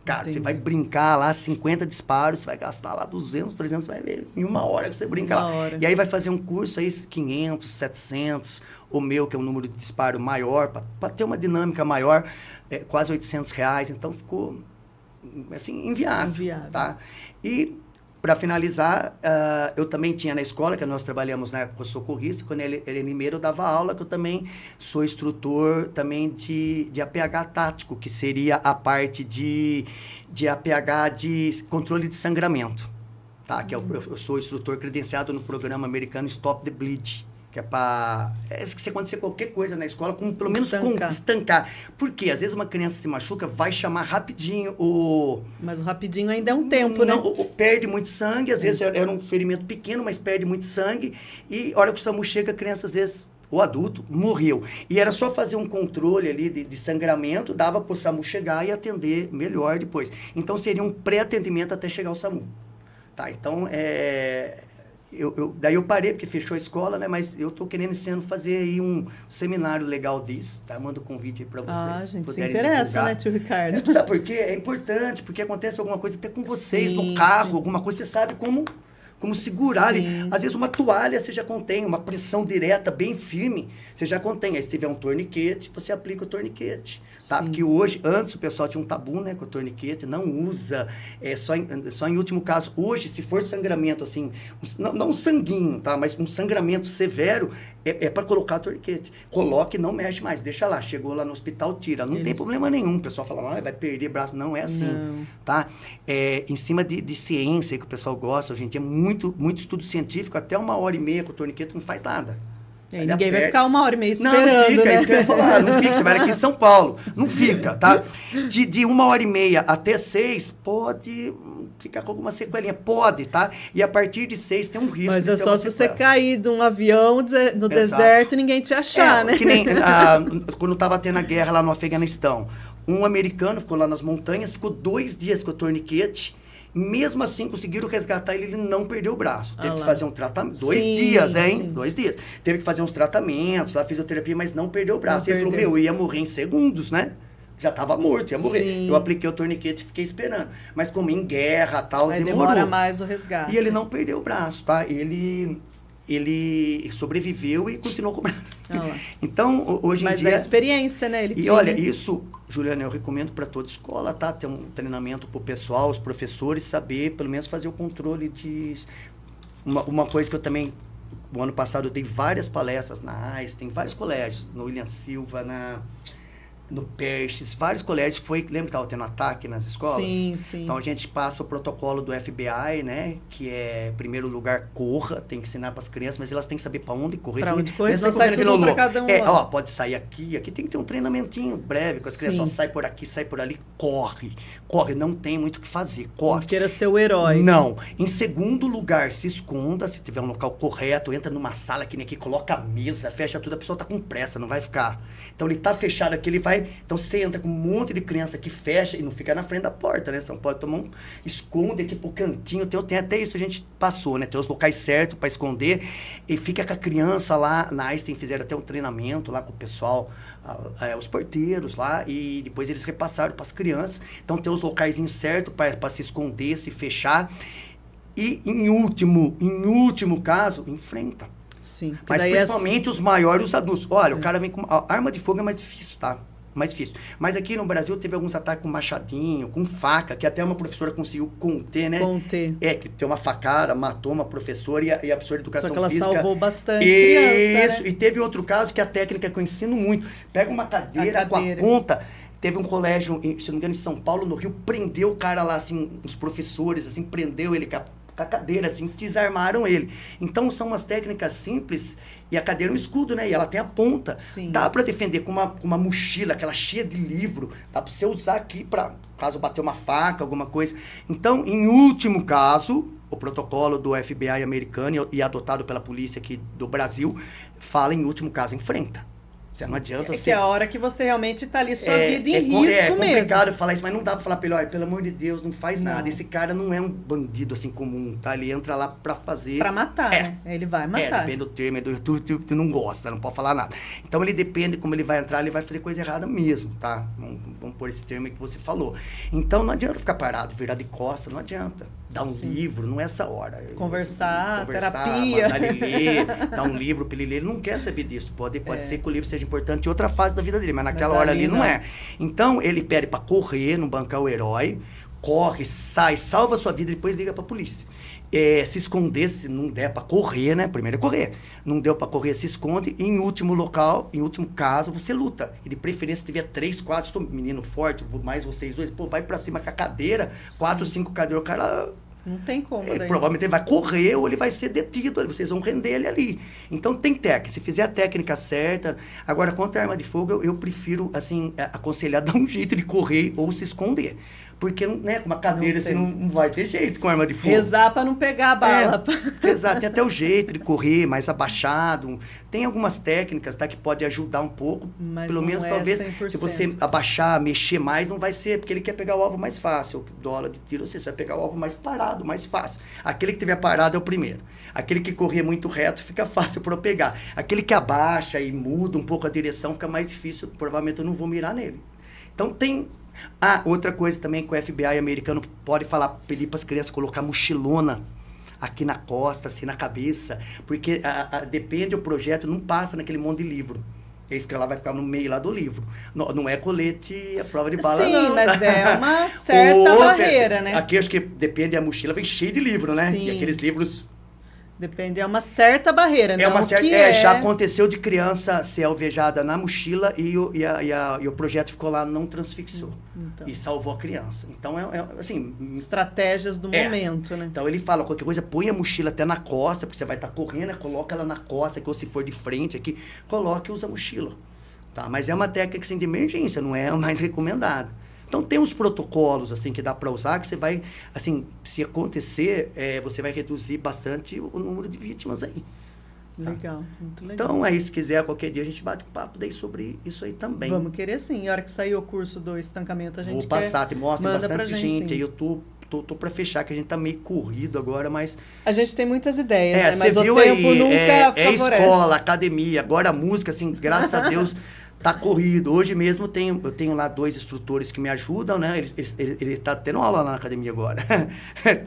Speaker 2: Cara, você vai brincar lá, 50 disparos, você vai gastar lá 200, 300, vai ver em uma hora que você brinca lá. E aí vai fazer um curso aí, 500, 700, o meu, que é um número de disparo maior, para ter uma dinâmica maior, quase R$800. Então, ficou, assim, inviável. Tá? E, para finalizar, eu também tinha na escola, que nós trabalhamos na época socorrista, quando ele Limeiro, eu dava aula, que eu também sou instrutor também de APH tático, que seria a parte de APH de controle de sangramento. Tá? Que eu sou instrutor credenciado no programa americano Stop the Bleed, que é para se acontecer qualquer coisa na escola, pelo menos estancar. Porque às vezes uma criança se machuca, vai chamar rapidinho o...
Speaker 1: Mas o rapidinho ainda é um tempo, né?
Speaker 2: Perde muito sangue, às vezes era um ferimento pequeno, mas perde muito sangue. E a hora que o SAMU chega, a criança às vezes, o adulto, morreu. E era só fazer um controle ali de sangramento, dava para o SAMU chegar e atender melhor depois. Então seria um pré-atendimento até chegar ao SAMU. Tá? Então, daí eu parei, porque fechou a escola, né? Mas eu tô querendo esse ano fazer aí um seminário legal disso, tá? Mando convite aí pra vocês.
Speaker 1: Gente, se interessa, divulgar. Né, tio Ricardo?
Speaker 2: Sabe por quê? É importante, porque acontece alguma coisa até com vocês, no carro, alguma coisa, você sabe como segurar ali. Às vezes uma toalha você já contém, uma pressão direta bem firme, você já contém. Aí se tiver um torniquete, você aplica o torniquete. Tá? Porque hoje, antes o pessoal tinha um tabu, né, com o torniquete, não usa, só em último caso. Hoje, se for sangramento assim, não um sanguinho, tá? Mas um sangramento severo, é para colocar torniquete. Coloque e não mexe mais, deixa lá. Chegou lá no hospital, tira. Não tem problema nenhum. O pessoal fala, vai perder braço. Não é assim, tá? Em cima de ciência, que o pessoal gosta, hoje em dia, muito estudo científico, até 1h30 com o torniquete não faz nada.
Speaker 1: Ninguém vai ficar 1h30 esperando,
Speaker 2: não fica,
Speaker 1: né?
Speaker 2: Isso que eu ia falar, não fica, você vai aqui em São Paulo, não fica, tá? De 1h30 até 6, pode ficar com alguma sequelinha, pode, tá? E a partir de 6 tem um risco.
Speaker 1: Mas é só se você cair de um avião no deserto e ninguém te achar, né?
Speaker 2: Que nem quando estava tendo a guerra lá no Afeganistão, um americano ficou lá nas montanhas, ficou 2 dias com o torniquete. Mesmo assim, conseguiram resgatar ele não perdeu o braço. Teve que fazer um tratamento. 2 dias, hein? Sim. 2 dias. Teve que fazer uns tratamentos, fisioterapia, mas não perdeu o braço. Ele falou, eu ia morrer em segundos, né? já tava morto, ia morrer.
Speaker 1: Sim.
Speaker 2: Eu apliquei o torniquete e fiquei esperando. Mas como em guerra tal,
Speaker 1: Aí
Speaker 2: demorou.
Speaker 1: demora mais o resgate.
Speaker 2: E ele não perdeu o braço, tá? Ele sobreviveu e continuou com o braço. Então, hoje em dia...
Speaker 1: Mas é experiência, né?
Speaker 2: E olha, isso, Juliana, eu recomendo para toda escola, tá? Ter um treinamento pro pessoal, os professores, saber, pelo menos fazer o controle de... Uma coisa que eu também... O ano passado eu dei várias palestras na AIS, tem vários colégios, no William Silva, no Perches, vários colégios, lembra que estava tendo ataque nas escolas?
Speaker 1: Sim, sim.
Speaker 2: Então a gente passa o protocolo do FBI, né, que é, em primeiro lugar, corra, tem que ensinar para as crianças, mas elas têm que saber para onde correr.
Speaker 1: Para onde correr,
Speaker 2: não
Speaker 1: sai tudo para cada um.
Speaker 2: Pode sair aqui tem que ter um treinamentinho breve com as crianças, ó, sai por aqui, sai por ali, corre, não tem muito o que fazer, corre.
Speaker 1: Não queira ser o herói.
Speaker 2: Não. Em segundo lugar, se esconda, se tiver um local correto, entra numa sala que nem aqui, coloca a mesa, fecha tudo, a pessoa tá com pressa, não vai ficar. Então ele tá fechado aqui, ele vai... Então você entra com um monte de criança que fecha e não fica na frente da porta, né? Você não pode tomar esconde aqui pro cantinho. Tem até isso a gente passou, né? Tem os locais certos para esconder e fica com a criança lá. Na Einstein fizeram até um treinamento lá com o pessoal, os porteiros lá, e depois eles repassaram para as crianças. Então tem os locais certos para se esconder, se fechar. E em último caso, enfrenta.
Speaker 1: Sim.
Speaker 2: Mas principalmente os maiores, os adultos. Olha, o cara vem com... arma de fogo é mais difícil, tá? Mais difícil. Mas aqui no Brasil teve alguns ataques com machadinho, com faca, que até uma professora conseguiu conter, né? Que tem uma facada, matou uma professora e a professora de educação física...
Speaker 1: Só que ela salvou bastante criança,
Speaker 2: Isso,
Speaker 1: né?
Speaker 2: E teve outro caso que é a técnica que eu ensino muito. Pega uma cadeira com a ponta... Teve um colégio, se não me engano, em São Paulo, no Rio, prendeu o cara lá, assim, os professores, assim, prendeu ele com a cadeira, assim, desarmaram ele. Então, são umas técnicas simples, e a cadeira é um escudo, né? E ela tem a ponta.
Speaker 1: Sim.
Speaker 2: Dá para defender com uma mochila, aquela cheia de livro, dá para você usar aqui para, caso bater uma faca, alguma coisa. Então, em último caso, o protocolo do FBI americano e adotado pela polícia aqui do Brasil, fala em último caso, enfrenta. Não adianta
Speaker 1: que é a hora que você realmente está ali, sua vida em risco mesmo.
Speaker 2: É complicado falar isso, mas não dá para falar para ele, olha, pelo amor de Deus, não faz nada. Esse cara não é um bandido assim comum, tá? Ele entra lá para fazer...
Speaker 1: Para matar, né? Ele vai matar.
Speaker 2: Depende do termo, tu não gosta, não pode falar nada. Então ele depende como ele vai entrar, ele vai fazer coisa errada mesmo, tá? Vamos pôr esse termo aí que você falou. Então não adianta ficar parado, virar de costas, não adianta. Dar um livro, não é essa hora.
Speaker 1: Conversar, terapia.
Speaker 2: Mandar ele ler, dar um livro para ele ler. Ele não quer saber disso. Pode ser que o livro seja importante em outra fase da vida dele, mas naquela hora ali não é. Então, ele pede para correr, não bancar o herói, corre, sai, salva a sua vida e depois liga para a polícia. Se esconder, se não der para correr, né? Primeiro é correr. Não deu para correr, se esconde. E em último caso, você luta. E de preferência, se tiver 3, 4, estou menino forte, mais vocês dois, vai para cima com a cadeira, 4, 5 cadeiras, o cara...
Speaker 1: Não tem como.
Speaker 2: Provavelmente ele vai correr ou ele vai ser detido, vocês vão render ele ali. Então tem técnica, se fizer a técnica certa. Agora, contra a arma de fogo, eu prefiro, assim, aconselhar dar um jeito de correr ou se esconder. Porque, né, com uma cadeira assim não vai ter jeito com arma de fogo.
Speaker 1: Rezar para não pegar a bala.
Speaker 2: Exato, tem até o jeito de correr mais abaixado. Tem algumas técnicas, tá, que pode ajudar um pouco.
Speaker 1: Mas
Speaker 2: pelo menos, talvez,
Speaker 1: 100%.
Speaker 2: se você abaixar, mexer mais, não vai ser, porque ele quer pegar o alvo mais fácil. O dólar de tiro, você vai pegar o alvo mais parado, mais fácil. Aquele que tiver parado é o primeiro. Aquele que correr muito reto fica fácil para eu pegar. Aquele que abaixa e muda um pouco a direção fica mais difícil, provavelmente eu não vou mirar nele. Então tem... outra coisa também que o FBI americano pode pedir para as crianças colocar mochilona aqui na costa, assim, na cabeça, porque depende do projeto, não passa naquele monte de livro. Ele fica lá, vai ficar no meio lá do livro. Não é colete, a prova de bala, não.
Speaker 1: Sim, mas é uma certa barreira, né?
Speaker 2: Aqui acho que depende da mochila, vem cheio de livro, né?
Speaker 1: Sim.
Speaker 2: E aqueles livros...
Speaker 1: Depende, é uma certa barreira, né?
Speaker 2: Já aconteceu de criança ser alvejada na mochila e o projeto ficou lá, não transfixou. Então. E salvou a criança. Então, assim...
Speaker 1: Estratégias do momento, né?
Speaker 2: Então, ele fala, qualquer coisa, põe a mochila até na costa, porque você vai estar correndo, coloca ela na costa, que ou se for de frente aqui, coloque e usa a mochila. Tá? Mas é uma técnica assim, de emergência, não é a mais recomendada. Então, tem uns protocolos, assim, que dá para usar, que você vai, assim, se acontecer, você vai reduzir bastante o número de vítimas aí.
Speaker 1: Tá? Legal, muito legal.
Speaker 2: Então, aí, se quiser, qualquer dia a gente bate um papo daí sobre isso aí também.
Speaker 1: Vamos querer sim. A hora que sair o curso do estancamento, a gente
Speaker 2: Vou passar, mostra bastante gente.
Speaker 1: Sim.
Speaker 2: Aí eu tô para fechar, que a gente tá meio corrido agora, mas...
Speaker 1: A gente tem muitas ideias, né?
Speaker 2: Mas
Speaker 1: o tempo nunca favorece.
Speaker 2: Escola, academia, agora a música, assim, graças a Deus... Tá corrido. Hoje mesmo eu tenho lá 2 instrutores que me ajudam, né? Ele tá tendo aula lá na academia agora.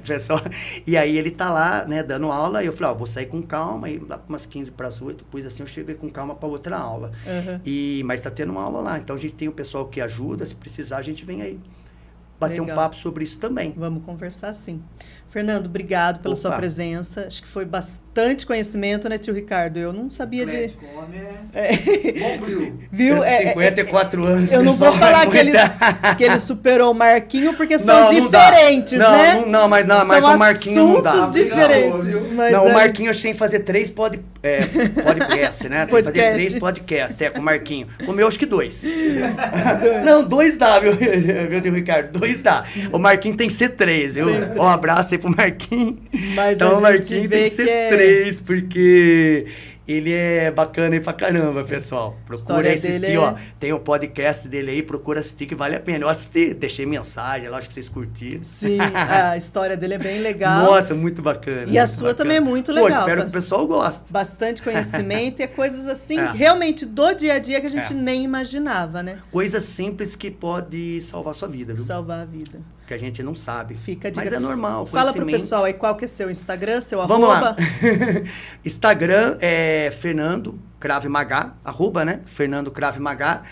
Speaker 2: Pessoal, e aí ele tá lá, né, dando aula, e eu falei, ó, vou sair com calma, e lá para umas 7:45, depois assim eu chego aí com calma para outra aula. Mas tá tendo uma aula lá, então a gente tem o pessoal que ajuda, se precisar a gente vem aí bater um papo sobre isso também.
Speaker 1: Vamos conversar sim. Fernando, obrigado pela sua presença. Acho que foi bastante conhecimento, né, tio Ricardo? Eu não sabia de...
Speaker 2: Viu? 54 anos.
Speaker 1: Eu não vou falar que ele superou o Marquinho, porque são diferentes, né?
Speaker 2: Não, mas o Marquinho não dá.
Speaker 1: Diferentes.
Speaker 2: Não, o Marquinho eu achei em fazer 3 podcasts, né? Tem que fazer 3 podcasts, com o Marquinho. Com o meu, acho que 2. Não, 2 dá, viu, tio Ricardo? 2 dá. O Marquinho tem que ser 3. Um abraço aí pro Marquinhos. Então o Marquinhos tem que ser 3, porque ele é bacana aí pra caramba, pessoal. Procura assistir, ó. Tem o podcast dele aí, procura assistir que vale a pena. Eu assisti, deixei mensagem lá, acho que vocês curtiram.
Speaker 1: Sim, a história dele é bem legal.
Speaker 2: Nossa, muito bacana.
Speaker 1: E a sua também é muito legal.
Speaker 2: Espero que o pessoal goste.
Speaker 1: Bastante conhecimento e coisas assim, realmente do dia a dia que a gente nem imaginava, né?
Speaker 2: Coisas simples que pode salvar a sua vida, viu?
Speaker 1: Salvar a vida.
Speaker 2: Que a gente não sabe.
Speaker 1: Fica a dica.
Speaker 2: Mas é normal.
Speaker 1: Fala pro pessoal aí qual que é seu Instagram, seu
Speaker 2: Vamos
Speaker 1: arroba.
Speaker 2: Lá. Instagram é Fernando Crave Magá, arroba, né? Fernando Crave Magá.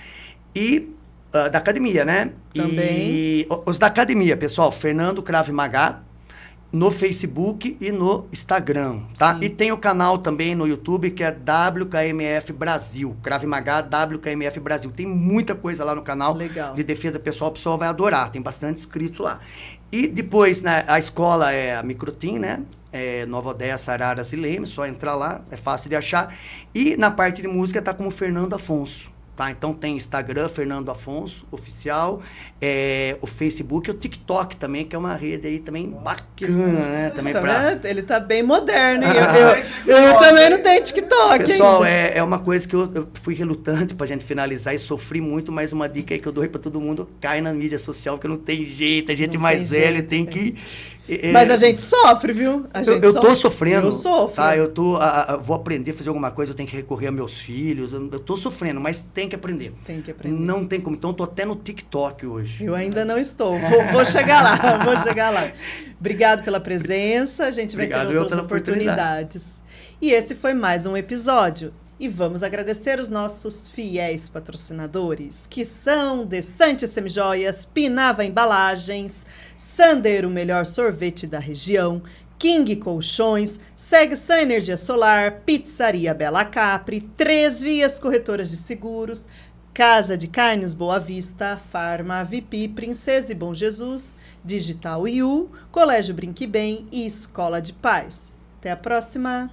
Speaker 2: E da academia, né?
Speaker 1: Também.
Speaker 2: E os da academia, pessoal, Fernando Crave Magá. No Facebook e no Instagram, tá? Sim. E tem o canal também no YouTube que é WKMF Brasil, Krav Maga WKMF Brasil. Tem muita coisa lá no canal de defesa pessoal, o pessoal vai adorar, tem bastante inscritos lá. E depois, né, a escola é a Microtim, né? Nova Odessa, Araras e Leme, só entrar lá, é fácil de achar. E na parte de música tá como Fernando Afonso. Tá, então tem Instagram, Fernando Afonso, oficial, o Facebook e o TikTok também, que é uma rede aí também bacana, né? Também
Speaker 1: Ele tá bem moderno, hein? Eu também não tenho TikTok.
Speaker 2: Pessoal, é uma coisa que eu fui relutante pra gente finalizar e sofri muito, mas uma dica aí que eu dou pra todo mundo, cai na mídia social, porque não tem jeito, a gente mais velho tem que...
Speaker 1: Mas a gente sofre, viu?
Speaker 2: Eu tô sofrendo.
Speaker 1: Eu sofro.
Speaker 2: Tá, vou aprender a fazer alguma coisa, eu tenho que recorrer a meus filhos. Eu tô sofrendo, mas tem que aprender.
Speaker 1: Tem que aprender.
Speaker 2: Não tem como. Então, eu tô até no TikTok hoje.
Speaker 1: Eu ainda não estou. Vou chegar lá, vou chegar lá. Obrigado pela presença. A gente vai ter outras oportunidades. E esse foi mais um episódio. E vamos agradecer os nossos fiéis patrocinadores, que são Desante Semijoias, Pinava Embalagens, Sander, o melhor sorvete da região, King Colchões, Segsan Energia Solar, Pizzaria Bela Capri, 3 Vias Corretoras de Seguros, Casa de Carnes Boa Vista, Farma Vipi, Princesa e Bom Jesus, Digital IU, Colégio Brinque Bem e Escola de Paz. Até a próxima!